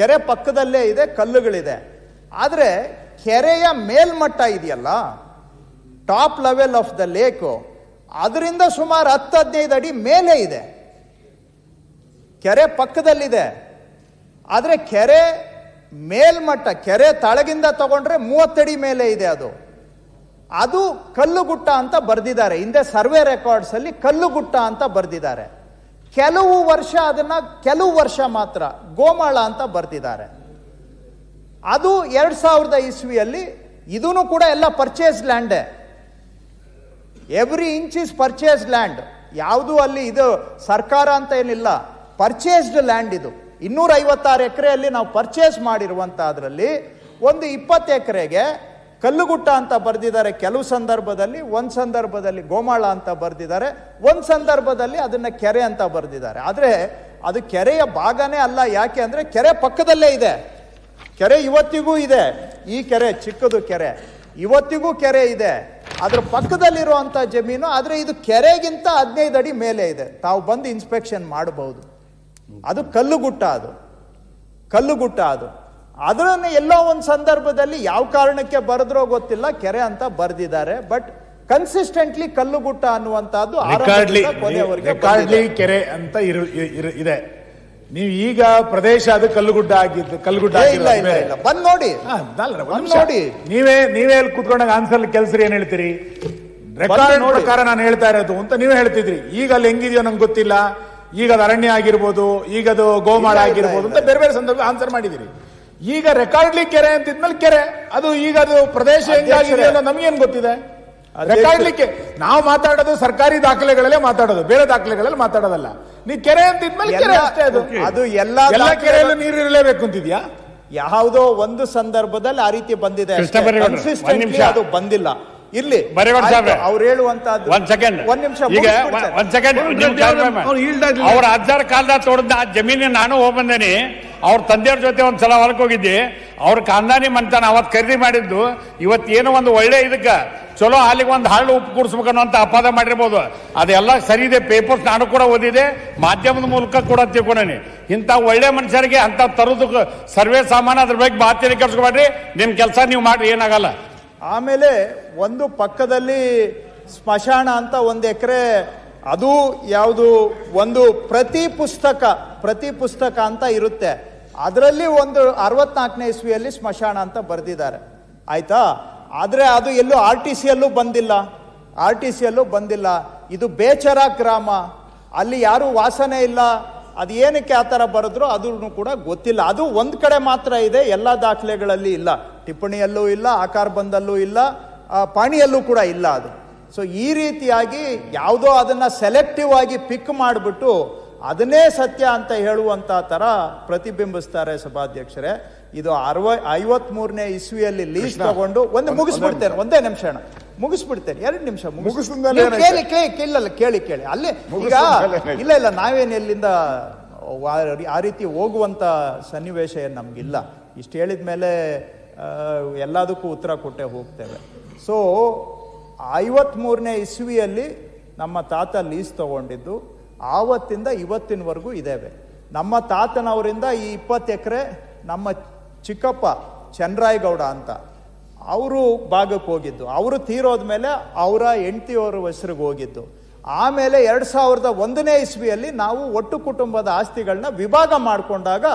ಇದೆ, ಕಲ್ಲುಗಳಿದೆ. ಆದರೆ ಕೆರೆಯ ಮೇಲ್ಮಟ್ಟ ಇದೆಯಲ್ಲ, top level of the lake, ಅದರಿಂದ ಸುಮಾರು 10-15 ಅಡಿ ಮೇಲೆ ಇದೆ. ಕೆರೆ ಪಕ್ಕದಲ್ಲಿದೆ, ಆದರೆ ಕೆರೆ ಮೇಲ್ಮಟ್ಟ, ಕೆರೆ ತಳಗಿಂದ ತಗೊಂಡ್ರೆ 30 ಅಡಿ ಮೇಲೆ ಇದೆ. ಅದು ಕಲ್ಲುಗುಟ್ಟ ಅಂತ ಬರೆದಿದ್ದಾರೆ. ಹಿಂದೆ ಸರ್ವೆ ರೆಕಾರ್ಡ್ಸ್ ಅಲ್ಲಿ ಕಲ್ಲುಗುಟ್ಟ ಅಂತ ಬರೆದಿದ್ದಾರೆ. ಕೆಲವು ವರ್ಷ ಮಾತ್ರ ಗೋಮಾಳ ಅಂತ ಬರೆದಿದ್ದಾರೆ. ಅದು 2000 ಇಸ್ವಿಯಲ್ಲಿ. ಇದೂ ಕೂಡ ಎಲ್ಲ ಪರ್ಚೇಸ್ ಲ್ಯಾಂಡೇ. Every inch is purchase land. ಯಾವುದು ಅಲ್ಲಿ ಇದು ಸರ್ಕಾರ ಅಂತ ಏನಿಲ್ಲ, ಪರ್ಚೇಸ್ಡ್ ಲ್ಯಾಂಡ್. ಇದು 256 ಎಕರೆಯಲ್ಲಿ ನಾವು ಪರ್ಚೇಸ್ ಮಾಡಿರುವಂತಹದ್ರಲ್ಲಿ ಒಂದು 20 ಎಕರೆಗೆ ಕಲ್ಲುಗುಟ್ಟ ಅಂತ ಬರೆದಿದ್ದಾರೆ ಕೆಲವು ಸಂದರ್ಭದಲ್ಲಿ, ಒಂದು ಸಂದರ್ಭದಲ್ಲಿ ಗೋಮಾಳ ಅಂತ ಬರೆದಿದ್ದಾರೆ, ಒಂದು ಸಂದರ್ಭದಲ್ಲಿ ಅದನ್ನ ಕೆರೆ ಅಂತ ಬರೆದಿದ್ದಾರೆ. ಆದರೆ ಅದು ಕೆರೆಯ ಭಾಗನೇ ಅಲ್ಲ. ಯಾಕೆ ಅಂದರೆ ಕೆರೆ ಪಕ್ಕದಲ್ಲೇ ಇದೆ. ಕೆರೆ ಇವತ್ತಿಗೂ ಇದೆ. ಈ ಕೆರೆ ಚಿಕ್ಕದು ಕೆರೆ, ಇವತ್ತಿಗೂ ಕೆರೆ ಇದೆ. ಅದ್ರ ಪಕ್ಕದಲ್ಲಿರುವಂಥ ಜಮೀನು. ಆದರೆ ಇದು ಕೆರೆಗಿಂತ 15 ಅಡಿ ಮೇಲೆ ಇದೆ. ತಾವು ಬಂದು ಇನ್ಸ್ಪೆಕ್ಷನ್ ಮಾಡಬಹುದು. ಅದು ಕಲ್ಲುಗುಟ್ಟ. ಅದು ಅದರನ್ನು ಎಲ್ಲೋ ಒಂದು ಸಂದರ್ಭದಲ್ಲಿ ಯಾವ ಕಾರಣಕ್ಕೆ ಬರೆದ್ರೋ ಗೊತ್ತಿಲ್ಲ, ಕೆರೆ ಅಂತ ಬರೆದಿದ್ದಾರೆ. ಬಟ್ ಕನ್ಸಿಸ್ಟೆಂಟ್ಲಿ ಕಲ್ಲುಗುಟ್ಟ ಅನ್ನುವಂಥದ್ದು ಕೆರೆ ಅಂತ ಇದೆ. ನೀವು ಈಗ ಪ್ರದೇಶ ಅದು ಕಲ್ಲುಗುಡ್ಡ ಇಲ್ಲ. ಬಂದ್ ನೋಡಿ. ನೀವೇ ಕೂತ್ಕೊಂಡಾಗ ಆನ್ಸರ್ ಕೆಲ್ಸರಿ ಏನ್ ಹೇಳ್ತೀರಿ? ರೆಕಾರ್ಡ್ ಪ್ರಕಾರ ನಾನು ಹೇಳ್ತಾ ಇರೋದು ಅಂತ ನೀವೇ ಹೇಳ್ತಿದ್ರಿ. ಈಗ ಅಲ್ಲಿ ಹೆಂಗಿದೆಯೋ ನಂಗೆ ಗೊತ್ತಿಲ್ಲ. ಈಗ ಅದು ಅರಣ್ಯ ಆಗಿರ್ಬೋದು, ಈಗ ಅದು ಗೋಮಾಳ ಆಗಿರ್ಬೋದು ಅಂತ ಬೇರೆ ಬೇರೆ ಸಂದರ್ಭ ಆನ್ಸರ್ ಮಾಡಿದಿರಿ. ಈಗ ರೆಕಾರ್ಡ್ಲಿ ಕೆರೆ ಅಂತಿದ್ಮೇಲೆ ಕೆರೆ ಅದು, ಈಗ ಅದು ಪ್ರದೇಶ ಹೆಂಗಾಗಿದೆ ಅನ್ನೋ ನಮಗೇನ್ ಗೊತ್ತಿದೆ? ರೆಕಾರ್ಡ್ಲಿಕ್ಕೆ ನಾವು ಮಾತಾಡೋದು ಸರ್ಕಾರಿ ದಾಖಲೆಗಳಲ್ಲೇ ಮಾತಾಡೋದು, ಬೇರೆ ದಾಖಲೆಗಳಲ್ಲಿ ಮಾತಾಡೋದಲ್ಲ. ನೀವು ಕೆರೆ ಅಂತಿದ್ಮೇಲೆ ಕೆರೆ ಅಷ್ಟೇ. ಅದು ಎಲ್ಲ ಕೆರೆಯಲ್ಲೂ ನೀರು ಇರಲೇಬೇಕು ಅಂತಿದ್ಯಾ? ಯಾವುದೋ ಒಂದು ಸಂದರ್ಭದಲ್ಲಿ ಆ ರೀತಿ ಬಂದಿದೆ, ಅದು ಬಂದಿಲ್ಲ. ಇಲ್ಲಿ ಅವ್ರು ಹೇಳುವಂತದ್ದು ಒಂದ್ ನಿಮಿಷ ಅವ್ರ ಅಜ್ಜಾರ ಕಾಲದ ತೋಡದ ಜಮೀನು ನಾನು ಹೋಗ್ಬಂದೇನಿ. ಅವ್ರ ತಂದೆಯವ್ರ ಜೊತೆ ಒಂದ್ಸಲ ಹೊಲಕ್ ಹೋಗಿದ್ದೆ. ಅವ್ರ ಕಾಂದಾನಿ ಮಂತಾನ ಅವತ್ ಖರೀದಿ ಮಾಡಿದ್ದು. ಇವತ್ತೇನೋ ಒಂದು ಒಳ್ಳೆ ಇದಕ್ಕೆ ಚಲೋ ಹಾಲಿಗೆ ಒಂದು ಹಳ್ಳು ಉಪ್ಪು ಕೂಡಿಸ್ಬೇಕನ್ನೋ ಅಂತ ಅಪಾದ ಮಾಡಿರ್ಬೋದು. ಅದೆಲ್ಲ ಸರಿ ಇದೆ. ಪೇಪರ್ಸ್ ನಾನು ಕೂಡ ಓದಿದೆ, ಮಾಧ್ಯಮದ ಮೂಲಕ ಕೂಡ ತಿಳ್ಕೊಂಡೇನಿ. ಇಂಥ ಒಳ್ಳೆ ಮನುಷ್ಯರಿಗೆ ಅಂತ ತರೋದಕ್ಕೆ ಸರ್ವೇ ಸಾಮಾನ್ಯ ಅದ್ರ ಬಗ್ಗೆ ಮಾತೇನೆ ಕೆಲ್ಸ್ಕೊಬೇಡ್ರಿ. ನಿಮ್ ಕೆಲಸ ನೀವು ಮಾಡಿ, ಏನಾಗಲ್ಲ. ಆಮೇಲೆ ಒಂದು ಪಕ್ಕದಲ್ಲಿ ಸ್ಮಶಾನ ಅಂತ 1 ಎಕರೆ, ಅದು ಯಾವುದು ಒಂದು ಪ್ರತಿ ಪುಸ್ತಕ ಅಂತ ಇರುತ್ತೆ. ಅದರಲ್ಲಿ ಒಂದು 64ನೇ ಇಸ್ವಿಯಲ್ಲಿ ಸ್ಮಶಾನ ಅಂತ ಬರೆದಿದ್ದಾರೆ, ಆಯ್ತಾ? ಆದರೆ ಅದು ಎಲ್ಲೂ RTCಯಲ್ಲೂ ಬಂದಿಲ್ಲ. ಇದು ಬೇಚರ ಗ್ರಾಮ. ಅಲ್ಲಿ ಯಾರು ವಾಸನೆ ಇಲ್ಲ, ಅದು ಏನಕ್ಕೆ ಆ ಥರ ಬರೆದ್ರು ಅದೂ ಕೂಡ ಗೊತ್ತಿಲ್ಲ. ಅದು ಒಂದು ಕಡೆ ಮಾತ್ರ ಇದೆ, ಎಲ್ಲ ದಾಖಲೆಗಳಲ್ಲಿ ಇಲ್ಲ, ಟಿಪ್ಪಣಿಯಲ್ಲೂ ಇಲ್ಲ, ಆಕಾರ ಬಂದಲ್ಲೂ ಇಲ್ಲ, ಪಾಣಿಯಲ್ಲೂ ಕೂಡ ಇಲ್ಲ ಅದು. ಸೊ ಈ ರೀತಿಯಾಗಿ ಯಾವುದೋ ಅದನ್ನು ಸೆಲೆಕ್ಟಿವ್ ಆಗಿ ಪಿಕ್ ಮಾಡಿಬಿಟ್ಟು ಅದನ್ನೇ ಸತ್ಯ ಅಂತ ಹೇಳುವಂಥ ಥರ ಪ್ರತಿಬಿಂಬಿಸ್ತಾರೆ ಸಭಾಧ್ಯಕ್ಷರೇ. ಇದು 53ನೇ ಇಸ್ವಿಯಲ್ಲಿ ಲೀಸ್ ತಗೊಂಡು ಮುಗಿಸ್ಬಿಡ್ತೇನೆ, ಒಂದೇ ನಿಮಿಷ ಮುಗಿಸ್ಬಿಡ್ತೇನೆ, 2 ನಿಮಿಷ ಕೇಳಿ ಅಲ್ಲೇ. ಈಗ ಇಲ್ಲ ನಾವೇನು ಎಲ್ಲಿಂದ ಆ ರೀತಿ ಹೋಗುವಂತ ಸನ್ನಿವೇಶ ಏನು ನಮ್ಗಿಲ್ಲ. ಇಷ್ಟು ಹೇಳಿದ ಮೇಲೆ ಎಲ್ಲದಕ್ಕೂ ಉತ್ತರ ಕೊಟ್ಟೆ ಹೋಗ್ತೇವೆ. ಸೊ 53ನೇ ಇಸ್ವಿಯಲ್ಲಿ ನಮ್ಮ ತಾತ ಲೀಸ್ ತಗೊಂಡಿದ್ದು, ಆವತ್ತಿಂದ ಇವತ್ತಿನವರೆಗೂ ಇದ್ದೇವೆ. ನಮ್ಮ ತಾತನವರಿಂದ ಈ 20 ಎಕರೆ ನಮ್ಮ ಚಿಕ್ಕಪ್ಪ ಚನ್ನರಾಯಗೌಡ ಅಂತ ಅವರು ಭಾಗಕ್ಕೆ ಹೋಗಿದ್ದು, ಅವರು ತೀರೋದ್ಮೇಲೆ ಅವರ ಹೆಂಡತಿಯವರ ಹೆಸರಿಗೆ ಹೋಗಿದ್ದು. ಆಮೇಲೆ 2001ನೇ ಇಸ್ವಿಯಲ್ಲಿ ನಾವು ಒಟ್ಟು ಕುಟುಂಬದ ಆಸ್ತಿಗಳನ್ನ ವಿಭಾಗ ಮಾಡಿಕೊಂಡಾಗ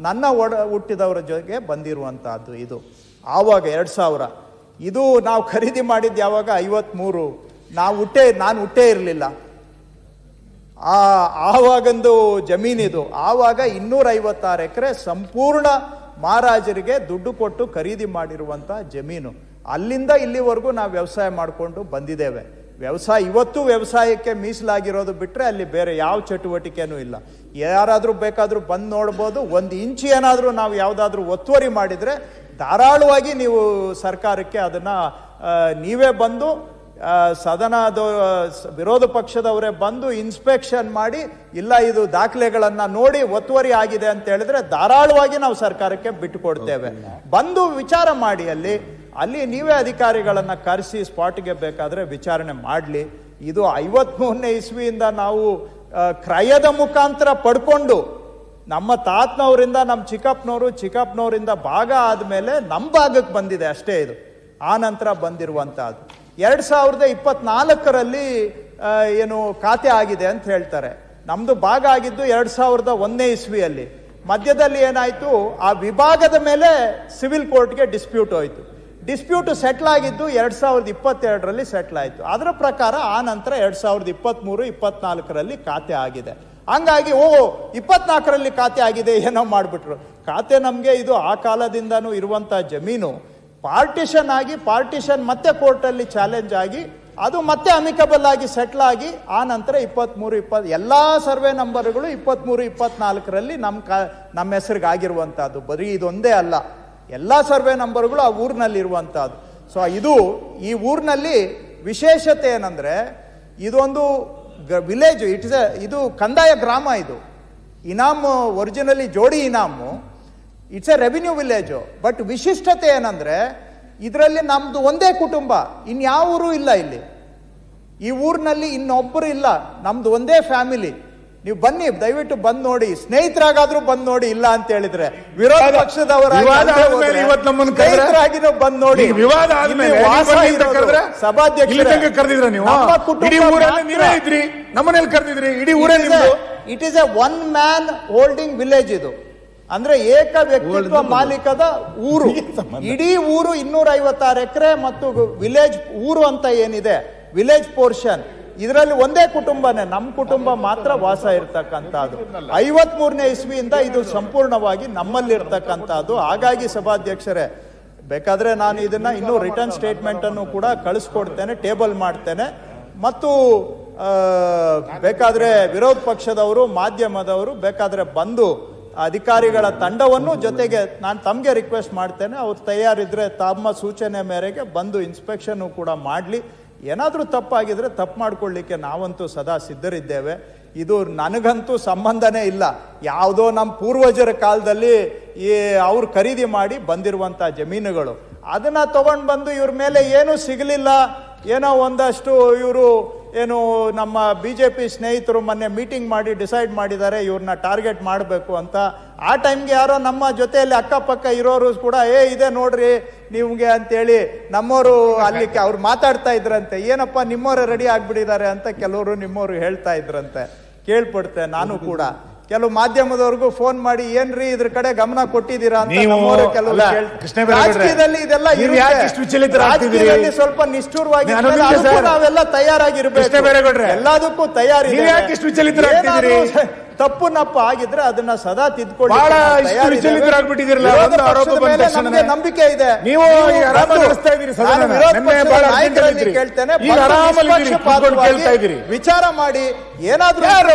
ನನ್ನ ಹುಟ್ಟಿದವರ ಜೊತೆಗೆ ಬಂದಿರುವಂತಹದ್ದು ಇದು. ಆವಾಗ 2000 ಇದು ನಾವು ಖರೀದಿ ಮಾಡಿದ್ದು ಯಾವಾಗ 53, ನಾನು ಹುಟ್ಟೇ ಇರಲಿಲ್ಲ. ಆವಾಗಂದು ಜಮೀನಿದು. ಆವಾಗ 256 ಎಕರೆ ಸಂಪೂರ್ಣ ಮಹಾರಾಜರಿಗೆ ದುಡ್ಡು ಕೊಟ್ಟು ಖರೀದಿ ಮಾಡಿರುವಂಥ ಜಮೀನು. ಅಲ್ಲಿಂದ ಇಲ್ಲಿವರೆಗೂ ನಾವು ವ್ಯವಸಾಯ ಮಾಡಿಕೊಂಡು ಬಂದಿದ್ದೇವೆ. ಇವತ್ತು ವ್ಯವಸಾಯಕ್ಕೆ ಮೀಸಲಾಗಿರೋದು ಬಿಟ್ಟರೆ ಅಲ್ಲಿ ಬೇರೆ ಯಾವ ಚಟುವಟಿಕೆನೂ ಇಲ್ಲ. ಯಾರಾದರೂ ಬೇಕಾದರೂ ಬಂದು ನೋಡ್ಬೋದು. 1 ಇಂಚು ಏನಾದರೂ ನಾವು ಯಾವುದಾದ್ರೂ ಒತ್ತುವರಿ ಮಾಡಿದರೆ ಧಾರಾಳವಾಗಿ ನೀವು ಸರ್ಕಾರಕ್ಕೆ ಅದನ್ನು ನೀವೇ ಬಂದು ಸದನದ ವಿರೋಧ ಪಕ್ಷದವರೇ ಬಂದು ಇನ್ಸ್ಪೆಕ್ಷನ್ ಮಾಡಿ, ಇಲ್ಲ ಇದು ದಾಖಲೆಗಳನ್ನು ನೋಡಿ ಒತ್ತುವರಿ ಆಗಿದೆ ಅಂತ ಹೇಳಿದ್ರೆ ಧಾರಾಳವಾಗಿ ನಾವು ಸರ್ಕಾರಕ್ಕೆ ಬಿಟ್ಟುಕೊಡ್ತೇವೆ. ಬಂದು ವಿಚಾರ ಮಾಡಿ, ಅಲ್ಲಿ ನೀವೇ ಅಧಿಕಾರಿಗಳನ್ನು ಕರೆಸಿ ಸ್ಪಾಟ್ಗೆ ಬೇಕಾದರೆ ವಿಚಾರಣೆ ಮಾಡಲಿ. ಇದು 53ನೇ ಇಸ್ವಿಯಿಂದ ನಾವು ಕ್ರಯದ ಮುಖಾಂತರ ಪಡ್ಕೊಂಡು ನಮ್ಮ ತಾತನವರಿಂದ ನಮ್ಮ ಚಿಕ್ಕಪ್ಪನವರಿಂದ ಭಾಗ ಆದಮೇಲೆ ನಮ್ಮ ಭಾಗಕ್ಕೆ ಬಂದಿದೆ ಅಷ್ಟೇ. ಇದು ಆ ನಂತರ ಬಂದಿರುವಂತಹದ್ದು. 2024ರಲ್ಲಿ ಏನು ಖಾತೆ ಆಗಿದೆ ಅಂತ ಹೇಳ್ತಾರೆ. ನಮ್ದು ಭಾಗ ಆಗಿದ್ದು 2001ನೇ ಇಸ್ವಿಯಲ್ಲಿ. ಮಧ್ಯದಲ್ಲಿ ಏನಾಯ್ತು, ಆ ವಿಭಾಗದ ಮೇಲೆ ಸಿವಿಲ್ ಕೋರ್ಟ್ಗೆ ಡಿಸ್ಪ್ಯೂಟ್ ಹೋಯ್ತು. ಡಿಸ್ಪ್ಯೂಟ್ ಸೆಟ್ಲ್ ಆಗಿದ್ದು 2022ರಲ್ಲಿ ಸೆಟ್ಲ್ ಆಯಿತು. ಅದರ ಪ್ರಕಾರ ಆ ನಂತರ 2023-24ರಲ್ಲಿ ಖಾತೆ ಆಗಿದೆ. ಹಂಗಾಗಿ 24ರಲ್ಲಿ ಖಾತೆ ಆಗಿದೆ ಏನೋ ಮಾಡಿಬಿಟ್ರು. ಖಾತೆ ನಮಗೆ ಇದು ಆ ಕಾಲದಿಂದನೂ ಇರುವಂಥ ಜಮೀನು ಪಾರ್ಟಿಷನ್ ಮತ್ತೆ ಕೋರ್ಟಲ್ಲಿ ಚಾಲೆಂಜ್ ಆಗಿ ಅದು ಮತ್ತೆ ಅಮಿಕಬಲ್ ಆಗಿ ಸೆಟ್ಲ್ ಆಗಿ ಆ ನಂತರ 23-20 ಎಲ್ಲ ಸರ್ವೆ ನಂಬರ್ಗಳು 23-24ರಲ್ಲಿ ನಮ್ಮ ಹೆಸರಿಗೆ ಆಗಿರುವಂತಹದ್ದು. ಬರೀ ಇದೊಂದೇ ಅಲ್ಲ, ಎಲ್ಲ ಸರ್ವೆ ನಂಬರ್ಗಳು ಆ ಊರಿನಲ್ಲಿ ಇರುವಂತಹದ್ದು. ಸೊ ಈ ಊರಿನಲ್ಲಿ ವಿಶೇಷತೆ ಏನಂದ್ರೆ, ಇದೊಂದು ವಿಲೇಜ್, ಇದು ಕಂದಾಯ ಗ್ರಾಮ. ಇದು ಇನಾಮು ಒರಿಜಿನಲಿ ಜೋಡಿ ಇನಾಮು, it's a revenue village. But ವಿಶಿಷ್ಟತೆ ಏನಂದ್ರೆ, ಇದರಲ್ಲಿ ನಮ್ದು ಒಂದೇ ಕುಟುಂಬ, ಇನ್ಯಾವ ಊರು ಇಲ್ಲ. ಇಲ್ಲಿ ಈ ಊರಿನಲ್ಲಿ ಇನ್ನೊಬ್ಬರು ಇಲ್ಲ, ನಮ್ದು ಒಂದೇ ಫ್ಯಾಮಿಲಿ. ನೀವು ಬನ್ನಿ, ದಯವಿಟ್ಟು ಬಂದ್ ನೋಡಿ, ಸ್ನೇಹಿತರಾಗಾದ್ರೂ ಬಂದ್ ನೋಡಿ. ಇಲ್ಲ ಅಂತ ಹೇಳಿದ್ರೆ ವಿರೋಧ ಪಕ್ಷದವರಾಗಿನೂ ಬಂದ್ ನೋಡಿ. It is A 1 man holding village. ಇದು ಅಂದ್ರೆ ಏಕ ವ್ಯಕ್ತಿತ್ವ ಮಾಲೀಕದ ಊರು. ಇಡೀ ಊರು 256 ಎಕರೆ ಮತ್ತು ವಿಲೇಜ್ ಊರು ಅಂತ ಏನಿದೆ, ವಿಲೇಜ್ ಪೋರ್ಷನ್, ಇದರಲ್ಲಿ ಒಂದೇ ಕುಟುಂಬನೇ, ನಮ್ಮ ಕುಟುಂಬ ಮಾತ್ರ ವಾಸ ಇರ್ತಕ್ಕಂಥದ್ದು. 53ನೇ ಇಸ್ವಿಯಿಂದ ಇದು ಸಂಪೂರ್ಣವಾಗಿ ನಮ್ಮಲ್ಲಿರ್ತಕ್ಕಂಥದ್ದು. ಹಾಗಾಗಿ ಸಭಾಧ್ಯಕ್ಷರೇ, ಬೇಕಾದ್ರೆ ನಾನು ಇದನ್ನ ಇನ್ನೂ ರಿಟರ್ನ್ ಸ್ಟೇಟ್ಮೆಂಟ್ ಅನ್ನು ಕೂಡ ಕಳಿಸ್ಕೊಡ್ತೇನೆ, ಟೇಬಲ್ ಮಾಡ್ತೇನೆ. ಮತ್ತು ಬೇಕಾದ್ರೆ ವಿರೋಧ ಪಕ್ಷದವರು, ಮಾಧ್ಯಮದವರು ಬೇಕಾದ್ರೆ ಬಂದು ಅಧಿಕಾರಿಗಳ ತಂಡವನ್ನು ಜೊತೆಗೆ ನಾನು ತಮಗೆ ರಿಕ್ವೆಸ್ಟ್ ಮಾಡ್ತೇನೆ, ಅವ್ರು ತಯಾರಿದ್ರೆ ತಮ್ಮ ಸೂಚನೆ ಮೇರೆಗೆ ಬಂದು ಇನ್ಸ್ಪೆಕ್ಷನ್ ಕೂಡ ಮಾಡಲಿ. ಏನಾದರೂ ತಪ್ಪಾಗಿದ್ರೆ ತಪ್ಪು ಮಾಡ್ಕೊಳ್ಳಿಕ್ಕೆ ನಾವಂತೂ ಸದಾ ಸಿದ್ಧರಿದ್ದೇವೆ. ಇದು ನನಗಂತೂ ಸಂಬಂಧನೇ ಇಲ್ಲ. ಯಾವುದೋ ನಮ್ಮ ಪೂರ್ವಜರ ಕಾಲದಲ್ಲಿ ಅವ್ರು ಖರೀದಿ ಮಾಡಿ ಬಂದಿರುವಂಥ ಜಮೀನುಗಳು, ಅದನ್ನ ತಗೊಂಡು ಬಂದು ಇವ್ರ ಮೇಲೆ ಏನೂ ಸಿಗಲಿಲ್ಲ, ಏನೋ ಒಂದಷ್ಟು ಇವರು ಏನು ನಮ್ಮ BJP ಸ್ನೇಹಿತರು ಮೊನ್ನೆ ಮೀಟಿಂಗ್ ಮಾಡಿ ಡಿಸೈಡ್ ಮಾಡಿದ್ದಾರೆ ಇವ್ರನ್ನ ಟಾರ್ಗೆಟ್ ಮಾಡಬೇಕು ಅಂತ. ಆ ಟೈಮ್ಗೆ ಯಾರೋ ನಮ್ಮ ಜೊತೆಯಲ್ಲಿ ಅಕ್ಕಪಕ್ಕ ಇರೋರು ಕೂಡ ಇದೆ ನೋಡ್ರಿ ನಿಮ್ಗೆ ಅಂತೇಳಿ ನಮ್ಮವರು ಅಲ್ಲಿ ಅವ್ರು ಮಾತಾಡ್ತಾ ಇದ್ರಂತೆ. ಏನಪ್ಪ ನಿಮ್ಮವರೇ ರೆಡಿ ಆಗ್ಬಿಟ್ಟಿದ್ದಾರೆ ಅಂತ ಕೆಲವರು ನಿಮ್ಮವರು ಹೇಳ್ತಾ ಇದ್ರಂತೆ. ಕೇಳ್ಪಡ್ತೆ ನಾನು ಕೂಡ ಕೆಲವು ಮಾಧ್ಯಮದವ್ರಿಗೂ ಫೋನ್ ಮಾಡಿ ಏನ್ರಿ ಇದ್ರ ಕಡೆ ಗಮನ ಕೊಟ್ಟಿದ್ದೀರಾ ಅಂತ ನೀವು ನಮ್ಮವರು ಕೆಲವು ಅಲ್ಲ, ಕೃಷ್ಣ ಬೈರೇಗೌಡ್ರೆ, ರಾಜಕೀಯದಲ್ಲಿ ಇದೆಲ್ಲ ನೀವು ಯಾಕೆ ಇಷ್ಟು ವಿಚಲಿತರಾಗ್ತಿದ್ದೀರಿ? ರಾಜಕೀಯದಲ್ಲಿ ಸ್ವಲ್ಪ ನಿಷ್ಠುರವಾಗಿ ನಾನು ಅದಕ್ಕೆ ಅದಕ್ಕೂ ಸರ್, ನಾವೆಲ್ಲ ತಯಾರಾಗಿರ್ಬೇಕು. ಕೃಷ್ಣ ಬೈರೇಗೌಡ್ರೆ, ಎಲ್ಲದಕ್ಕೂ ತಯಾರಿ. ನೀವು ಯಾಕೆ ಇಷ್ಟು ವಿಚಲಿತರಾಗ್ತಿದ್ದೀರಿ? ತಪ್ಪು ನಪ್ಪ ಆಗಿದ್ರೆ ಅದನ್ನ ಸದಾ ತಿದ್ಕೊಳ್ಳಿ. ಬಹಳ ಇಷ್ಟು ವಿಚಲಿತರಾಗ್ಬಿಟ್ಟಿದ್ದೀರಲ್ಲ, ಒಂದು ಆರೋಪ ಬಂದ ತಕ್ಷಣ ನಮಗೆ ನಂಬಿಕೆ ಇದೆ. ನೀವು ಈಗ ಆರಾಮಾಗಿ ನಡೆಸ್ತಾ ಇದ್ದೀರಿ ಸದನ. ನಾನು ವಿರೋಧ ನಿನ್ನೆ ಪಕ್ಷದ ಬಹಳ ನಾಯಕರಲ್ಲಿ ಅರ್ಜೆಂಟ್ ಕೇಳ್ತೇನೆ, ಈಗ ಆರಾಮಲ್ಲಿ ಇದ್ದೀರಿ, ಕೂತ್ಕೊಂಡು ಕೇಳ್ತಾ ಇದ್ದೀರಿ. ವಿಚಾರ ಮಾಡಿ ಏನಾದ್ರೂ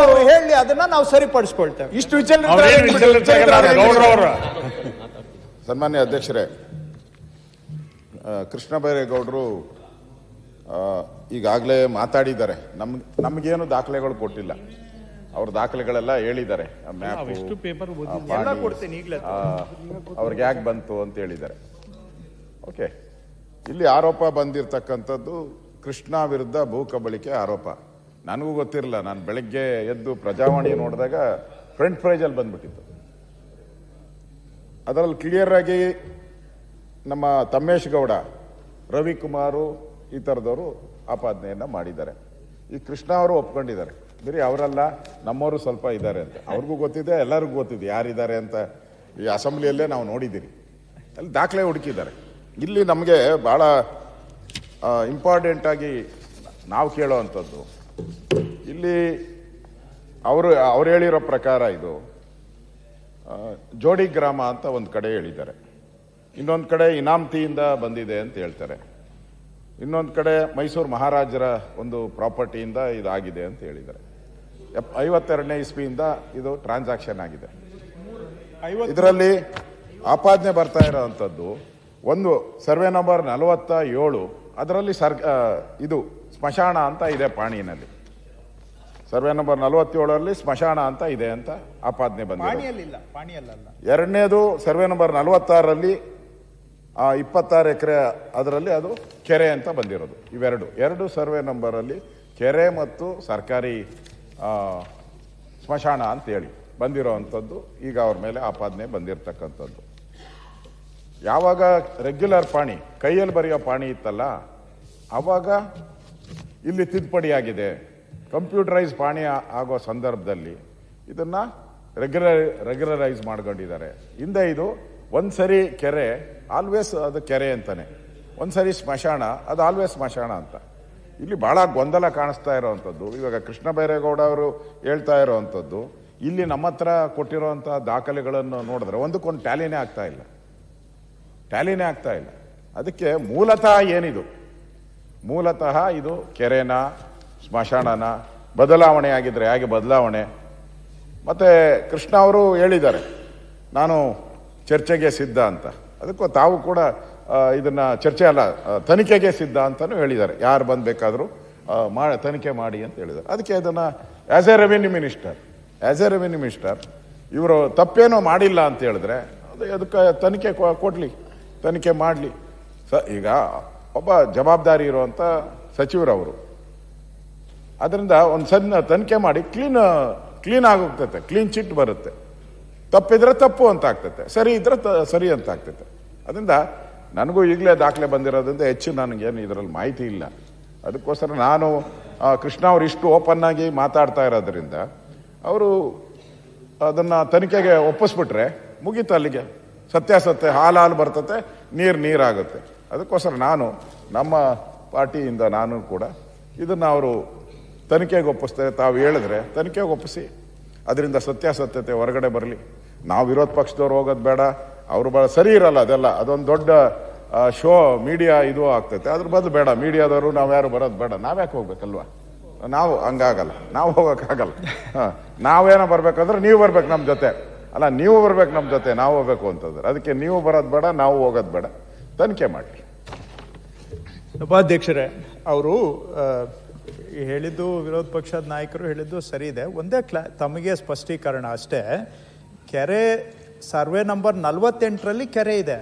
ಹೇಳಿ ಅದನ್ನ ನಾವು ಸರಿಪಡಿಸ್ಕೊಳ್ತೇವೆ. ಇಷ್ಟು ವಿಚಲಿತರಾಗ್ಬಿಟ್ಟಿದ್ದೀರಿ. ಸನ್ಮಾನ್ಯ ಅಧ್ಯಕ್ಷರೇ, ಕೃಷ್ಣ ಬೈರೇಗೌಡರು ಈಗಾಗಲೇ ಮಾತಾಡಿದ್ದಾರೆ. ನಮಗೇನು ದಾಖಲೆಗಳು ಕೊಟ್ಟಿಲ್ಲ, ಅವ್ರ ದಾಖಲೆಗಳೆಲ್ಲ ಹೇಳಿದ್ದಾರೆ. ಅವ್ರಿಗೆ ಯಾಕೆ ಬಂತು ಅಂತ ಹೇಳಿದ್ದಾರೆ. ಓಕೆ, ಇಲ್ಲಿ ಆರೋಪ ಬಂದಿರತಕ್ಕಂಥದ್ದು ಕೃಷ್ಣ ವಿರುದ್ಧ ಭೂ ಕಬಳಿಕೆ ಆರೋಪ. ನನಗೂ ಗೊತ್ತಿರಲಿಲ್ಲ. ನಾನು ಬೆಳಗ್ಗೆ ಎದ್ದು ಪ್ರಜಾವಾಣಿ ನೋಡಿದಾಗ ಫ್ರಂಟ್ ಪೇಜಲ್ಲಿ ಬಂದ್ಬಿಟ್ಟಿತ್ತು. ಅದರಲ್ಲಿ ಕ್ಲಿಯರ್ ಆಗಿ ನಮ್ಮ ತಮ್ಮೇಶ್ ಗೌಡ, ರವಿಕುಮಾರು ಈ ಥರದವರು ಆಪಾದನೆಯನ್ನು ಮಾಡಿದ್ದಾರೆ. ಈ ಕೃಷ್ಣ ಅವರು ಒಪ್ಕೊಂಡಿದ್ದಾರೆ. ಬರೀ ಅವರಲ್ಲ, ನಮ್ಮವರು ಸ್ವಲ್ಪ ಇದ್ದಾರೆ ಅಂತ ಅವ್ರಿಗೂ ಗೊತ್ತಿದೆ, ಎಲ್ಲರಿಗೂ ಗೊತ್ತಿದೆ ಯಾರಿದ್ದಾರೆ ಅಂತ. ಈ ಅಸೆಂಬ್ಲಿಯಲ್ಲೇ ನಾವು ನೋಡಿದ್ದೀರಿ, ಅಲ್ಲಿ ದಾಖಲೆ ಹುಡುಕಿದ್ದಾರೆ. ಇಲ್ಲಿ ನಮಗೆ ಭಾಳ ಇಂಪಾರ್ಟೆಂಟಾಗಿ ನಾವು ಕೇಳೋ ಅಂಥದ್ದು, ಇಲ್ಲಿ ಅವ್ರು ಹೇಳಿರೋ ಪ್ರಕಾರ ಇದು ಜೋಡಿ ಗ್ರಾಮ ಅಂತ ಒಂದು ಕಡೆ ಹೇಳಿದ್ದಾರೆ, ಇನ್ನೊಂದು ಕಡೆ ಇನಾಮ್ತಿಯಿಂದ ಬಂದಿದೆ ಅಂತ ಹೇಳ್ತಾರೆ, ಇನ್ನೊಂದು ಕಡೆ ಮೈಸೂರು ಮಹಾರಾಜರ ಒಂದು ಪ್ರಾಪರ್ಟಿಯಿಂದ ಇದಾಗಿದೆ ಅಂತ ಹೇಳಿದ್ದಾರೆ. 52ನೇ ಇಸ್ವಿಯಿಂದ ಇದು ಟ್ರಾನ್ಸಾಕ್ಷನ್ ಆಗಿದೆ. ಇದರಲ್ಲಿ ಆಪಾದನೆ ಬರ್ತಾ ಇರೋವಂಥದ್ದು ಒಂದು ಸರ್ವೆ ನಂಬರ್ 47, ಅದರಲ್ಲಿ ಇದು ಸ್ಮಶಾನ ಅಂತ ಇದೆ ಪಾಣಿನಲ್ಲಿ. ಸರ್ವೆ ನಂಬರ್ 47ರಲ್ಲಿ ಸ್ಮಶಾನ ಅಂತ ಇದೆ ಅಂತ ಆಪಾದನೆ ಬಂದಿದೆ. ಎರಡನೇದು ಸರ್ವೆ ನಂಬರ್ 46ರಲ್ಲಿ 26 ಎಕರೆ, ಅದರಲ್ಲಿ ಅದು ಕೆರೆ ಅಂತ ಬಂದಿರೋದು. ಎರಡು ಸರ್ವೆ ನಂಬರಲ್ಲಿ ಕೆರೆ ಮತ್ತು ಸರ್ಕಾರಿ ಸ್ಮಶಾನ ಅಂತೇಳಿ ಬಂದಿರೋವಂಥದ್ದು ಈಗ ಅವ್ರ ಮೇಲೆ ಆಪಾದನೆ ಬಂದಿರತಕ್ಕಂಥದ್ದು. ಯಾವಾಗ ರೆಗ್ಯುಲರ್ ಪಾಣಿ, ಕೈಯಲ್ಲಿ ಬರೆಯೋ ಪಾಣಿ ಇತ್ತಲ್ಲ, ಆವಾಗ ಇಲ್ಲಿ ತಿದ್ದುಪಡಿಯಾಗಿದೆ. ಕಂಪ್ಯೂಟರೈಸ್ ಪಾಣಿ ಆಗೋ ಸಂದರ್ಭದಲ್ಲಿ ಇದನ್ನು ರೆಗ್ಯುಲರೈಸ್ ಮಾಡ್ಕೊಂಡಿದ್ದಾರೆ. ಹಿಂದೆ ಇದು ಒಂದ್ಸರಿ ಕೆರೆ ಆಲ್ವೇಸ್ ಅದು ಕೆರೆ ಅಂತಾನೆ, ಒಂದ್ಸರಿ ಸ್ಮಶಾನ ಅದು ಆಲ್ವೇಸ್ ಸ್ಮಶಾನ ಅಂತ. ಇಲ್ಲಿ ಬಹಳ ಗೊಂದಲ ಕಾಣಿಸ್ತಾ ಇರೋವಂಥದ್ದು. ಇವಾಗ ಕೃಷ್ಣ ಬೈರೇಗೌಡ ಅವರು ಹೇಳ್ತಾ ಇರೋವಂಥದ್ದು, ಇಲ್ಲಿ ನಮ್ಮ ಹತ್ರ ಕೊಟ್ಟಿರೋವಂಥ ದಾಖಲೆಗಳನ್ನು ನೋಡಿದ್ರೆ ಒಂದಕ್ಕೊಂದು ಟ್ಯಾಲಿನೇ ಆಗ್ತಾ ಇಲ್ಲ. ಅದಕ್ಕೆ ಮೂಲತಃ ಏನಿದು, ಮೂಲತಃ ಇದು ಕೆರೆನ ಸ್ಮಶಾನನ ಬದಲಾವಣೆ ಆಗಿದ್ರೆ ಹೇಗೆ ಬದಲಾವಣೆ. ಮತ್ತೆ ಕೃಷ್ಣ ಅವರು ಹೇಳಿದ್ದಾರೆ ನಾನು ಚರ್ಚೆಗೆ ಸಿದ್ಧ ಅಂತ. ಅದಕ್ಕೂ ತಾವು ಕೂಡ ಇದನ್ನ ಚರ್ಚೆ ಅಲ್ಲ, ತನಿಖೆಗೆ ಸಿದ್ಧ ಅಂತಾನು ಹೇಳಿದ್ದಾರೆ. ಯಾರು ಬಂದ್ಬೇಕಾದ್ರೂ ತನಿಖೆ ಮಾಡಿ ಅಂತ ಹೇಳಿದ್ದಾರೆ. ಅದಕ್ಕೆ ಅದನ್ನ ಆಸ್ ಎ ರೆವಿನ್ಯೂ ಮಿನಿಸ್ಟರ್ ಇವರು ತಪ್ಪೇನೋ ಮಾಡಿಲ್ಲ ಅಂತ ಹೇಳಿದ್ರೆ ಅದಕ್ಕೆ ತನಿಖೆ ಕೊಡ್ಲಿ, ತನಿಖೆ ಮಾಡಲಿ. ಈಗ ಒಬ್ಬ ಜವಾಬ್ದಾರಿ ಇರುವಂತ ಸಚಿವರವರು, ಅದರಿಂದ ಒಂದು ಸಣ್ಣ ತನಿಖೆ ಮಾಡಿ ಕ್ಲೀನ್ ಆಗೋಗ್ತೈತೆ, ಕ್ಲೀನ್ ಚಿಟ್ ಬರುತ್ತೆ. ತಪ್ಪಿದ್ರೆ ತಪ್ಪು ಅಂತ ಆಗ್ತೈತೆ, ಸರಿ ಇದ್ರೆ ಸರಿ ಅಂತ ಆಗ್ತೈತೆ. ಅದರಿಂದ ನನಗೂ ಈಗಲೇ ದಾಖಲೆ ಬಂದಿರೋದ್ರಿಂದ ಹೆಚ್ಚು ನನಗೇನು ಇದರಲ್ಲಿ ಮಾಹಿತಿ ಇಲ್ಲ. ಅದಕ್ಕೋಸ್ಕರ ನಾನು ಕೃಷ್ಣ ಅವರು ಇಷ್ಟು ಓಪನ್ ಆಗಿ ಮಾತಾಡ್ತಾ ಇರೋದ್ರಿಂದ ಅವರು ಅದನ್ನು ತನಿಖೆಗೆ ಒಪ್ಪಿಸ್ಬಿಟ್ರೆ ಮುಗೀತು, ಅಲ್ಲಿಗೆ ಸತ್ಯಾಸತ್ಯ ಹಾಲು ಬರ್ತತೆ, ನೀರಾಗುತ್ತೆ. ಅದಕ್ಕೋಸ್ಕರ ನಾನು ನಮ್ಮ ಪಾರ್ಟಿಯಿಂದ ನಾನು ಕೂಡ ಇದನ್ನು ಅವರು ತನಿಖೆಗೆ ಒಪ್ಪಿಸ್ತಾರೆ. ತಾವು ಹೇಳಿದ್ರೆ ತನಿಖೆಗೆ ಒಪ್ಪಿಸಿ, ಅದರಿಂದ ಸತ್ಯಾಸತ್ಯತೆ ಹೊರಗಡೆ ಬರಲಿ. ನಾವು ವಿರೋಧ ಪಕ್ಷದವ್ರು ಹೋಗೋದು ಬೇಡ, ಅವರು ಸರಿ ಇರಲ್ಲ ಅದೆಲ್ಲ, ಅದೊಂದು ದೊಡ್ಡ ಶೋ ಮೀಡಿಯಾ ಇದು ಆಗ್ತೈತೆ. ಅದ್ರ ಬದಲು ಬೇಡ, ಮೀಡಿಯಾದವರು ನಾವ್ಯಾರು ಬರೋದು ಬೇಡ, ನಾವ್ಯಾಕೆ ಹೋಗ್ಬೇಕಲ್ವಾ? ನಾವು ಹಂಗಾಗಲ್ಲ, ನಾವು ಹೋಗೋಕ್ಕಾಗಲ್ಲ. ನಾವೇನೋ ಬರ್ಬೇಕಂದ್ರೆ ನೀವು ಬರ್ಬೇಕು ನಮ್ಮ ಜೊತೆ, ಅಲ್ಲ ನೀವು ಬರ್ಬೇಕು ನಮ್ಮ ಜೊತೆ, ನಾವು ಹೋಗ್ಬೇಕು ಅಂತಂದ್ರೆ. ಅದಕ್ಕೆ ನೀವು ಬರೋದು ಬೇಡ, ನಾವು ಹೋಗೋದು ಬೇಡ, ತನಿಖೆ ಮಾಡಿ. ಉಪಾಧ್ಯಕ್ಷರೇ, ಅವರು ಹೇಳಿದ್ದು, ವಿರೋಧ ಪಕ್ಷದ ನಾಯಕರು ಹೇಳಿದ್ದು ಸರಿ ಇದೆ. ಒಂದೇ ತಮಗೆ ಸ್ಪಷ್ಟೀಕರಣ ಅಷ್ಟೇ. ಕೆರೆ ಸರ್ವೆ ನಂಬರ್ 48ರಲ್ಲಿ ಕೆರೆ ಇದೆ.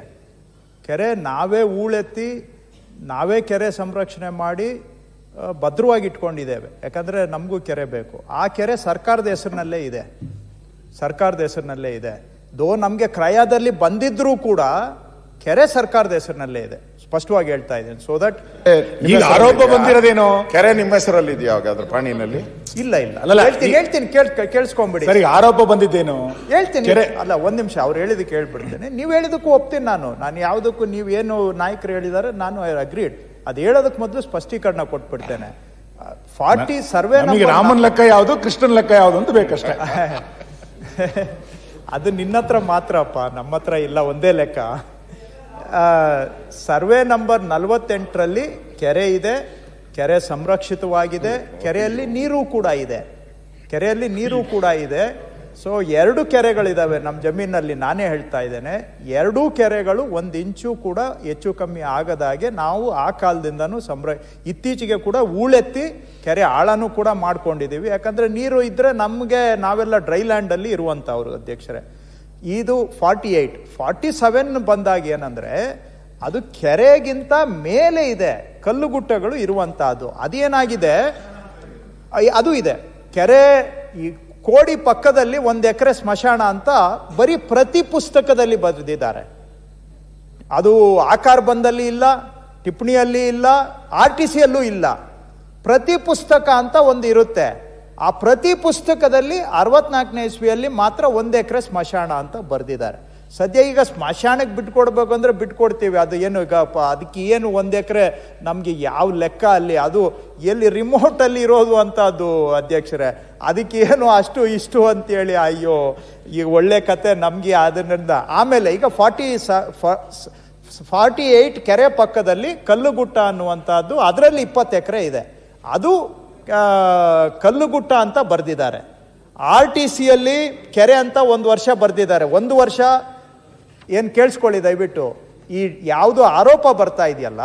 ಕೆರೆ ನಾವೇ ಹೂಳೆತ್ತಿ ನಾವೇ ಕೆರೆ ಸಂರಕ್ಷಣೆ ಮಾಡಿ ಭದ್ರವಾಗಿ ಇಟ್ಕೊಂಡಿದ್ದೇವೆ. ಯಾಕಂದರೆ ನಮಗೂ ಕೆರೆ ಬೇಕು. ಆ ಕೆರೆ ಸರ್ಕಾರದ ಹೆಸರಿನಲ್ಲೇ ಇದೆ. ನಮಗೆ ಕ್ರಯದಲ್ಲಿ ಬಂದಿದ್ರೂ ಕೂಡ ಕೆರೆ ಸರ್ಕಾರದ ಹೆಸರಿನಲ್ಲೇ ಇದೆ. ಸ್ಪಷ್ಟವಾಗಿ ಹೇಳ್ತಾ ಇದ್ದೇನೆ. ಸೊ ದಟ್ ಈಗ ಆರೋಪ ಬಂದಿರೋದೇನು? ಕೆರೆ ನಿಮ್ಮ ಹೆಸರಲ್ಲಿ ಇದೆಯಾ ಯಾವ್ದಾದ್ರು ಪಾಣಿನಲ್ಲಿ? ಇಲ್ಲ ಅಲ್ಲಲ್ಲ, ಹೇಳ್ತೀನಿ ಕೇಳಿಸ್ಕೊಂಬಿಡಿ. ಸರಿ, ಆರೋಪ ಬಂದಿದ್ದೇನು ಹೇಳ್ತೀನಿ. ಅಲ್ಲ, ಒಂದ್ ನಿಮಿಷ, ಅವ್ರು ಹೇಳಿದಕ್ಕೆ ಹೇಳ್ಬಿಡ್ತೇನೆ. ನೀವು ಹೇಳಿದಕ್ಕೂ ಒಪ್ತೀನಿ ನಾನು ಯಾವುದಕ್ಕೂ ನೀವೇನು ನಾಯಕರು ಹೇಳಿದಾರೆ ನಾನು ಅಗ್ರೀಡ್. ಅದು ಹೇಳೋದಕ್ಕೆ ಮೊದಲು ಸ್ಪಷ್ಟೀಕರಣ ಕೊಟ್ಬಿಡ್ತೇನೆ. 40 ಸರ್ವೆ ರಾಮನ್ ಲೆಕ್ಕ ಯಾವುದು, ಕೃಷ್ಣನ್ ಲೆಕ್ಕ ಯಾವುದು ಅಂತ ಬೇಕಷ್ಟೇ. ಅದು ನಿನ್ನ ಹತ್ರ ಮಾತ್ರಪ್ಪ, ನಮ್ಮ ಹತ್ರ ಇಲ್ಲ, ಒಂದೇ ಲೆಕ್ಕ. ಸರ್ವೆ ನಂಬರ್ 48ರಲ್ಲಿ ಕೆರೆ ಇದೆ, ಕೆರೆ ಸಂರಕ್ಷಿತವಾಗಿದೆ, ಕೆರೆಯಲ್ಲಿ ನೀರು ಕೂಡ ಇದೆ. ಸೊ 2 ಕೆರೆಗಳಿದಾವೆ ನಮ್ಮ ಜಮೀನಲ್ಲಿ. ನಾನೇ ಹೇಳ್ತಾ ಇದ್ದೇನೆ, 2 ಕೆರೆಗಳು 1 ಇಂಚು ಕೂಡ ಹೆಚ್ಚು ಕಮ್ಮಿ ಆಗದಾಗೆ ನಾವು ಆ ಕಾಲದಿಂದನೂ ಇತ್ತೀಚೆಗೆ ಕೂಡ ಹೂಳೆತ್ತಿ ಕೆರೆ ಆಳನೂ ಕೂಡ ಮಾಡ್ಕೊಂಡಿದ್ದೀವಿ. ಯಾಕಂದ್ರೆ ನೀರು ಇದ್ರೆ ನಮಗೆ, ನಾವೆಲ್ಲ ಡ್ರೈ ಲ್ಯಾಂಡಲ್ಲಿ ಇರುವಂಥವ್ರು ಅಧ್ಯಕ್ಷರೇ. ಇದು 47 ಬಂದಾಗ ಏನಂದ್ರೆ ಅದು ಕೆರೆಗಿಂತ ಮೇಲೆ ಇದೆ, ಕಲ್ಲುಗುಟ್ಟಗಳು ಇರುವಂತಹದ್ದು. ಅದೇನಾಗಿದೆ, ಅದು ಇದೆ ಕೆರೆ. ಈ ಕೋಡಿ ಪಕ್ಕದಲ್ಲಿ 1 ಎಕರೆ ಸ್ಮಶಾನ ಅಂತ ಬರೀ ಪ್ರತಿ ಪುಸ್ತಕದಲ್ಲಿ ಬರೆದಿದ್ದಾರೆ. ಅದು ಆಕಾರ ಬಂದಲ್ಲಿ ಇಲ್ಲ, ಟಿಪ್ಪಣಿಯಲ್ಲಿ ಇಲ್ಲ, RTCಯಲ್ಲೂ ಇಲ್ಲ. ಪ್ರತಿ ಪುಸ್ತಕ ಅಂತ ಒಂದು ಇರುತ್ತೆ. ಆ ಪ್ರತಿ ಪುಸ್ತಕದಲ್ಲಿ 64ನೇ ಇಸ್ವಿಯಲ್ಲಿ ಮಾತ್ರ 1 ಎಕರೆ ಸ್ಮಶಾನ ಅಂತ ಬರೆದಿದ್ದಾರೆ. ಸದ್ಯ ಈಗ ಸ್ಮಶಾನಕ್ಕೆ ಬಿಟ್ಕೊಡ್ಬೇಕು ಅಂದ್ರೆ ಬಿಟ್ಕೊಡ್ತೀವಿ. ಅದು ಏನು ಈಗ ಅದಕ್ಕೆ ಏನು 1 ಎಕರೆ ನಮ್ಗೆ ಯಾವ ಲೆಕ್ಕ ಅಲ್ಲಿ, ಅದು ಎಲ್ಲಿ ರಿಮೋಟ್ ಅಲ್ಲಿ ಇರೋದು ಅಂತ ಅದು ಅಧ್ಯಕ್ಷರೇ. ಅದಕ್ಕೆ ಏನು ಅಷ್ಟು ಇಷ್ಟು ಅಂತೇಳಿ, ಅಯ್ಯೋ ಈಗ ಒಳ್ಳೆ ಕತೆ ನಮ್ಗೆ. ಅದರಿಂದ ಆಮೇಲೆ ಈಗ 48 ಕೆರೆ ಪಕ್ಕದಲ್ಲಿ ಕಲ್ಲುಗುಟ್ಟ ಅನ್ನುವಂಥದ್ದು, ಅದರಲ್ಲಿ 20 ಎಕರೆ ಇದೆ. ಅದು ಕಲ್ಲುಗುಟ್ಟ ಅಂತ ಬರೆದಿದ್ದಾರೆ. RTCಯಲ್ಲಿ ಕೆರೆ ಅಂತ 1 ವರ್ಷ ಬರೆದಿದ್ದಾರೆ. 1 ವರ್ಷ ಏನು ಕೇಳಿಸ್ಕೊಳ್ಳಿ ದಯವಿಟ್ಟು, ಈ ಯಾವುದು ಆರೋಪ ಬರ್ತಾ ಇದೆಯಲ್ಲ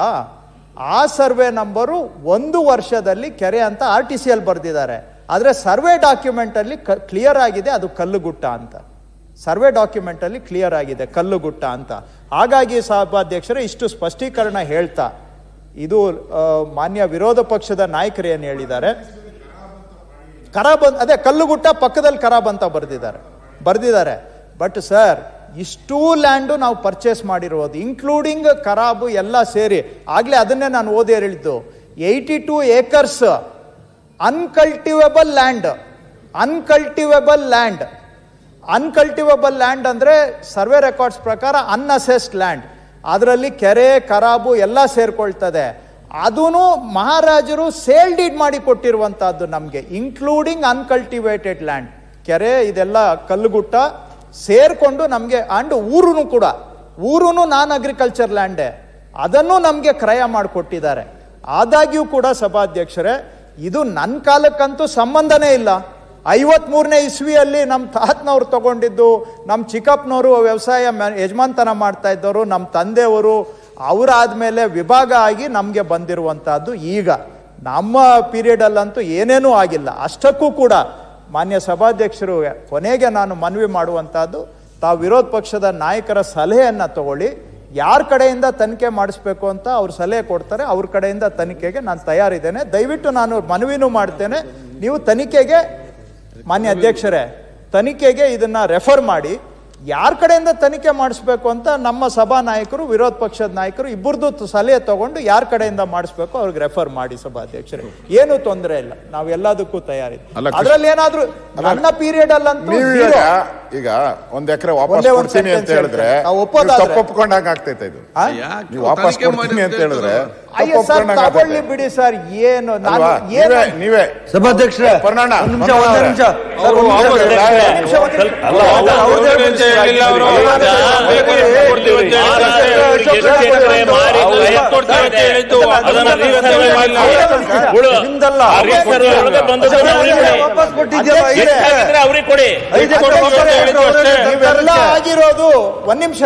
ಆ ಸರ್ವೆ ನಂಬರು 1 ವರ್ಷದಲ್ಲಿ ಕೆರೆ ಅಂತ RTCಯಲ್ಲಿ ಬರೆದಿದ್ದಾರೆ. ಆದರೆ ಸರ್ವೆ ಡಾಕ್ಯುಮೆಂಟಲ್ಲಿ ಕ್ಲಿಯರ್ ಆಗಿದೆ ಅದು ಕಲ್ಲುಗುಟ್ಟ ಅಂತ. ಸರ್ವೆ ಡಾಕ್ಯುಮೆಂಟಲ್ಲಿ ಕ್ಲಿಯರ್ ಆಗಿದೆ ಕಲ್ಲುಗುಟ್ಟ ಅಂತ. ಹಾಗಾಗಿ ಸಭಾಧ್ಯಕ್ಷರೇ ಇಷ್ಟು ಸ್ಪಷ್ಟೀಕರಣ ಹೇಳ್ತಾ, ಇದು ಮಾನ್ಯ ವಿರೋಧ ಪಕ್ಷದ ನಾಯಕರು ಏನು ಹೇಳಿದ್ದಾರೆ, ಅದೇ ಕಲ್ಲುಗುಟ್ಟ ಪಕ್ಕದಲ್ಲಿ ಖರಾಬ್ ಅಂತ ಬರೆದಿದ್ದಾರೆ. ಬಟ್ ಸರ್, ಇಷ್ಟೂ ಲ್ಯಾಂಡು ನಾವು ಪರ್ಚೇಸ್ ಮಾಡಿರೋದು, ಇನ್ಕ್ಲೂಡಿಂಗ್ ಖರಾಬು ಎಲ್ಲ ಸೇರಿ, ಆಗ್ಲೇ ಅದನ್ನೇ ನಾನು ಓದಿ ಹೇಳಿದ್ದು, 82 ಏಕರ್ಸ್ ಅನ್ಕಲ್ಟಿವೇಬಲ್ ಲ್ಯಾಂಡ್ ಅಂದ್ರೆ ಸರ್ವೆ ರೆಕಾರ್ಡ್ಸ್ ಪ್ರಕಾರ ಅನ್ಅಸೆಸ್ಡ್ ಲ್ಯಾಂಡ್. ಅದರಲ್ಲಿ ಕೆರೆ ಖರಾಬು ಎಲ್ಲ ಸೇರ್ಕೊಳ್ತದೆ. ಅದೂ ಮಹಾರಾಜರು ಸೇಲ್ ಡೀಡ್ ಮಾಡಿ ಕೊಟ್ಟಿರುವಂತಹದ್ದು ನಮಗೆ, ಇನ್ಕ್ಲೂಡಿಂಗ್ ಅನ್ಕಲ್ಟಿವೇಟೆಡ್ ಲ್ಯಾಂಡ್. ಕೆರೆ ಇದೆಲ್ಲ ಕಲ್ಲುಗುಟ್ಟ ಸೇರ್ಕೊಂಡು ನಮಗೆ, ಅಂಡ್ ಊರುನು ನಾನ್ ಅಗ್ರಿಕಲ್ಚರ್ ಲ್ಯಾಂಡೇ, ಅದನ್ನು ನಮಗೆ ಕ್ರಯ ಮಾಡಿಕೊಟ್ಟಿದ್ದಾರೆ. ಆದಾಗ್ಯೂ ಕೂಡ ಸಭಾಧ್ಯಕ್ಷರೇ, ಇದು ನನ್ನ ಕಾಲಕ್ಕಂತೂ ಸಂಬಂಧನೇ ಇಲ್ಲ. 53ನೇ ಇಸ್ವಿಯಲ್ಲಿ ನಮ್ಮ ತಾತನವ್ರು ತಗೊಂಡಿದ್ದು, ನಮ್ಮ ಚಿಕ್ಕಪ್ಪನವರು ವ್ಯವಸಾಯ ಯಜಮಾನ್ತನ ಮಾಡ್ತಾ ಇದ್ದವರು, ನಮ್ಮ ತಂದೆಯವರು, ಅವರಾದ್ಮೇಲೆ ವಿಭಾಗ ಆಗಿ ನಮಗೆ ಬಂದಿರುವಂತಹದ್ದು. ಈಗ ನಮ್ಮ ಪೀರಿಯಡಲ್ಲಂತೂ ಏನೇನೂ ಆಗಿಲ್ಲ. ಅಷ್ಟಕ್ಕೂ ಕೂಡ ಮಾನ್ಯ ಸಭಾಧ್ಯಕ್ಷರು, ಕೊನೆಗೆ ನಾನು ಮನವಿ ಮಾಡುವಂತಹದ್ದು, ತಾವು ವಿರೋಧ ಪಕ್ಷದ ನಾಯಕರ ಸಲಹೆಯನ್ನು ತಗೊಳ್ಳಿ. ಯಾರ ಕಡೆಯಿಂದ ತನಿಖೆ ಮಾಡಿಸ್ಬೇಕು ಅಂತ ಅವ್ರು ಸಲಹೆ ಕೊಡ್ತಾರೆ, ಅವ್ರ ಕಡೆಯಿಂದ ತನಿಖೆಗೆ ನಾನು ತಯಾರಿದ್ದೇನೆ. ದಯವಿಟ್ಟು ನಾನು ಮನವಿನೂ ಮಾಡ್ತೇನೆ, ನೀವು ತನಿಖೆಗೆ, ಮಾನ್ಯ ಅಧ್ಯಕ್ಷರೇ, ತನಿಖೆಗೆ ಇದನ್ನ ರೆಫರ್ ಮಾಡಿ. ಯಾರ ಕಡೆಯಿಂದ ತನಿಖೆ ಮಾಡಿಸ್ಬೇಕು ಅಂತ ನಮ್ಮ ಸಭಾ ನಾಯಕರು, ವಿರೋಧ ಪಕ್ಷದ ನಾಯಕರು ಇಬ್ಬರದ್ದು ಸಲಹೆ ತಗೊಂಡು ಯಾರ ಕಡೆಯಿಂದ ಮಾಡಿಸ್ಬೇಕು ಅವ್ರಿಗೆ ರೆಫರ್ ಮಾಡಿ ಸಭಾಧ್ಯಕ್ಷರೇ. ಏನು ತೊಂದರೆ ಇಲ್ಲ, ನಾವು ಎಲ್ಲದಕ್ಕೂ ತಯಾರಿದ್ದೀವಿ. ಅದ್ರಲ್ಲಿ ಏನಾದ್ರೂ ನನ್ನ ಪೀರಿಯಡ್ ಅಲ್ಲಂತೂ ಈಗ 1 ಎಕರೆ ವಾಪಸ್ ಕೊಡ್ತೀನಿ ಅಂತ ಹೇಳಿದ್ರೆ ಒಪ್ಕೊಂಡಾಗ ಆಗ್ತೈತೆ. ಇದು ನೀವು ವಾಪಸ್ ಕೊಡ್ತೀನಿ ಅಂತ ಹೇಳಿದ್ರೆ ಅಯ್ಯೋ ಸರ್, ತಗೊಳ್ಳಿ ಬಿಡಿ ಸರ್. ಏನು ನೀವೇ ಸಭಾಧ್ಯಕ್ಷರೇ, ಇವೆಲ್ಲ ಆಗಿರೋದು ಒಂದೇ ನಿಮಿಷ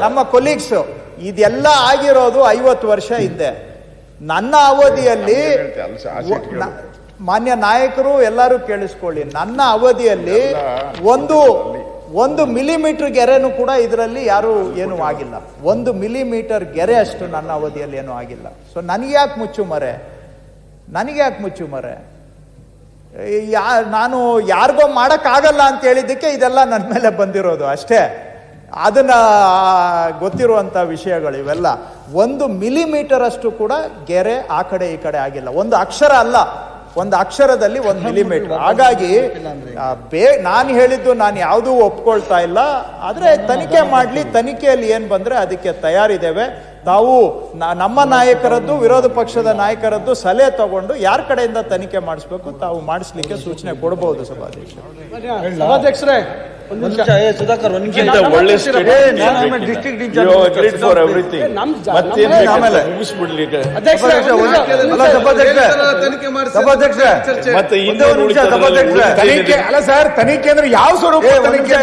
ನಮ್ಮ ಕೊಲೀಗ್ಸ್, ಇದೆಲ್ಲ ಆಗಿರೋದು 50 ವರ್ಷ ಹಿಂದೆ. ನನ್ನ ಅವಧಿಯಲ್ಲಿ, ಮಾನ್ಯ ನಾಯಕರು ಎಲ್ಲರೂ ಕೇಳಿಸ್ಕೊಳ್ಳಿ, ನನ್ನ ಅವಧಿಯಲ್ಲಿ 1 ಮಿಲಿಮೀಟರ್ ಗೆರೆನೂ ಕೂಡ ಇದರಲ್ಲಿ ಯಾರು ಏನೂ ಆಗಿಲ್ಲ. 1 ಮಿಲಿಮೀಟರ್ ಗೆರೆ ಅಷ್ಟು ನನ್ನ ಅವಧಿಯಲ್ಲಿ ಏನೂ ಆಗಿಲ್ಲ. ಸೊ ನನಗೆ ಯಾಕೆ ಮುಚ್ಚು ಮರೆ? ನಾನು ಯಾರಿಗೋ ಮಾಡೋಕ್ಕಾಗಲ್ಲ ಅಂತ ಹೇಳಿದ್ದಕ್ಕೆ ಇದೆಲ್ಲ ನನ್ನ ಮೇಲೆ ಬಂದಿರೋದು ಅಷ್ಟೇ. ಅದನ್ನ ಗೊತ್ತಿರುವಂತ ವಿಷಯಗಳು ಇವೆಲ್ಲ. 1 ಮಿಲಿಮೀಟರ್ ಅಷ್ಟು ಕೂಡ ಗೆರೆ ಆ ಕಡೆ ಈ ಕಡೆ ಆಗಿಲ್ಲ. ಒಂದು ಅಕ್ಷರ ಅಲ್ಲ, ಒಂದು ಅಕ್ಷರದಲ್ಲಿ 1 ಮಿಲಿಮೀಟರ್. ಹಾಗಾಗಿ ನಾನು ಹೇಳಿದ್ದು ನಾನು ಯಾವುದೂ ಒಪ್ಕೊಳ್ತಾ ಇಲ್ಲ. ಆದ್ರೆ ತನಿಖೆ ಮಾಡ್ಲಿ, ತನಿಖೆಯಲ್ಲಿ ಏನ್ ಬಂದ್ರೆ ಅದಕ್ಕೆ ತಯಾರಿದ್ದೇವೆ. ತಾವು ನಮ್ಮ ನಾಯಕರದ್ದು, ವಿರೋಧ ಪಕ್ಷದ ನಾಯಕರದ್ದು ಸಲಹೆ ತಗೊಂಡು ಯಾರ ಕಡೆಯಿಂದ ತನಿಖೆ ಮಾಡಿಸ್ಬೇಕು ತಾವು ಮಾಡಿಸ್ಲಿಕ್ಕೆ ಸೂಚನೆ ಕೊಡಬಹುದು. ಸಭಾಧ್ಯಕ್ಷರೇ ಸುಧಾಕರ್ ಒಳ್ಳೆ ಡಿಸ್ಟ್ರಿಕ್ಟ್ ಅಲ್ಲ ಸರ್, ತನಿಖೆ ಅಂದ್ರೆ ಯಾವ ಸ್ವರೂಪ ತನಿಖೆ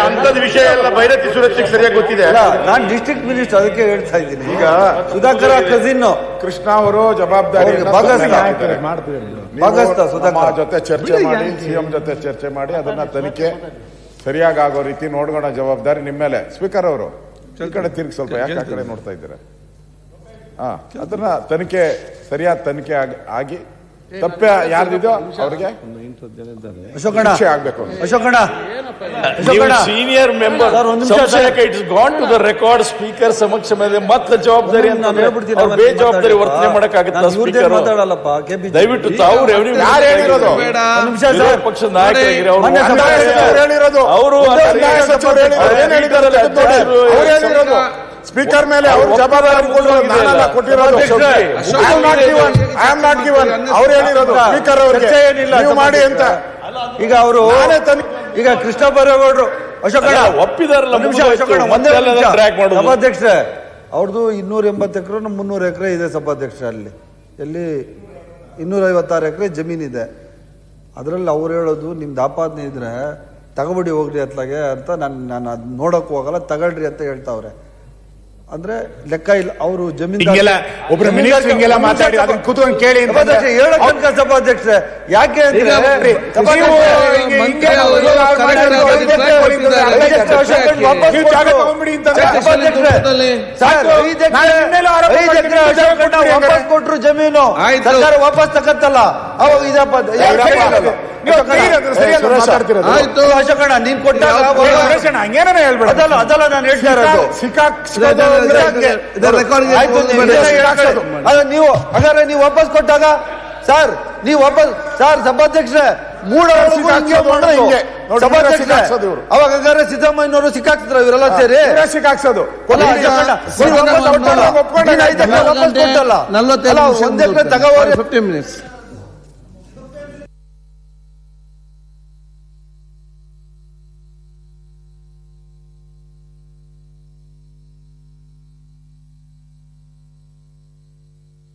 ಅಂತದ ವಿಷಯ ಎಲ್ಲ ಭೈರತಿ ಸುರಕ್ಷೆಗೆ ಸರಿಯಾಗಿ ಗೊತ್ತಿದೆ. ನಾನು ಡಿಸ್ಟ್ರಿಕ್ಟ್ ಮಿನಿಸ್ಟರ್, ಅದಕ್ಕೆ ಹೇಳ್ತಾ ಇದ್ದೀನಿ. ಈಗ ಸುಧಾಕರ್ ಕಸಿನ್ ಕೃಷ್ಣ ಅವರು ಜವಾಬ್ದಾರಿ ಜೊತೆ ಚರ್ಚೆ ಮಾಡಿ, ಸಿಎಂ ಜೊತೆ ಚರ್ಚೆ ಮಾಡಿ ಅದನ್ನ ತನಿಖೆ ಸರಿಯಾಗಿ ಆಗೋ ರೀತಿ ನೋಡ್ಕೊಳ್ಳೋ ಜವಾಬ್ದಾರಿ ನಿಮ್ಮ ಮೇಲೆ. ಸ್ಪೀಕರ್ ಅವರು ಈ ಕಡೆ ತಿರುಗಿ ಸ್ವಲ್ಪ, ಯಾಕೆ ಆ ಕಡೆ ನೋಡ್ತಾ ಇದ್ದೀರಾ? ಅದನ್ನ ತನಿಖೆ ಸರಿಯಾದ ತನಿಖೆ ಆಗಿ ತಪ್ಪ ಯಾರ್ದಿದೋ ಅವ್ರಿಗೆ ಆಗ್ಬೇಕು. Senior member it's gone to the record. Speaker ಸಮಕ್ಷ ಮೇಲೆ ಮತ್ತೆ ಜವಾಬ್ದಾರಿ ಅಂತ ಬೇಜವಾಬ್ದಾರಿ ವರ್ತನೆ ಮಾಡಕ್ಕಾಗತ್ತ? ಸ್ಪೀಕರ್ ದಯವಿಟ್ಟು ತಾವು ಯಾರು ಹೇಳಿರೋದು? ಪಕ್ಷದ ನಾಯಕರಾಗಿರೋ ಅವರು ಸ್ಪೀಕರ್ ಮೇಲೆ ಅವರು ಜವಾಬ್ದಾರಿ ಕೊಟ್ಟಿರೋದು. ಅವ್ರು ಹೇಳಿರೋದು ಸ್ಪೀಕರ್ ಅವ್ರಿಗೆ ಮಾಡಿ ಅಂತ. ಈಗ ಅವರು ಈಗ ಕೃಷ್ಣ ಬೈರೇಗೌಡರು ಒಪ್ಪಿದಾರಲ್ಲ. ಸಭಾಧ್ಯಕ್ಷರೇ, ಅವ್ರದ್ದು 280 ಎಕರೆ 300 ಎಕರೆ ಇದೆ ಸಭಾಧ್ಯಕ್ಷರೇ. ಅಲ್ಲಿ ಎಲ್ಲಿ 256 ಎಕರೆ ಜಮೀನಿದೆ. ಅದರಲ್ಲಿ ಅವ್ರು ಹೇಳೋದು ನಿಮ್ದು ಆಪಾದನೆ ಇದ್ರೆ ತಗೊಬಿಡಿ ಹೋಗ್ರಿ ಅತ್ಲಾಗೆ ಅಂತ. ನಾನು ಅದ್ ನೋಡಕ್ ಹೋಗಲ್ಲ, ತಗೊಳ್ರಿ ಅಂತ ಹೇಳ್ತಾವ್ರೆ. ಅಂದ್ರೆ ಲೆಕ್ಕ ಇಲ್ಲ. ಅವರು ಜಮೀನು ಒಬ್ರು ಮಿನಿಸ್ಟರ್ ಮಾತಾಡಿ ಅದನ್ನ ಕೂತ್ಕೊಂಡು ಕೇಳಿ ಹೇಳಕ್ಕ ಸಭಾಧ್ಯಕ್ಷರೇ. ಯಾಕೆ ಅಂದ್ರೆ ವಾಪಸ್ ಕೊಟ್ರು ಜಮೀನು, ಸರ್ಕಾರ ವಾಪಸ್ ತಗತ್ತಲ್ಲ, ಅವಾಗ ಅಶೋಕಣ್ಣ ನೀನ್ ಕೊಟ್ಟಾಗ ಅದಲ್ಲ ನಾನು ಹೇಳ್ತಾ ಇರೋದು. ನೀವು ಹಾಗಾದ್ರೆ ನೀವು ವಾಪಸ್ ಕೊಟ್ಟಾಗ ಸರ್, ನೀವು ವಾಪಸ್ ಸರ್ ಸಭಾಧ್ಯಕ್ಷರೇ ಅವಾಗ ಹಾಗಾದ್ರೆ ಸಿದ್ದರಾಮಯ್ಯನವರು ಸಿಕ್ಕಾಕ್ತಿದ್ರು ಇವರೆಲ್ಲ ಸೇರಿ ಸಿಕ್ಕಾಕ್ಸೋದು. ವಾಪಸ್ ಕೊಟ್ಟಲ್ಲ, 40 ಎಕರೆ ತಗೋರಿ. 15 minutes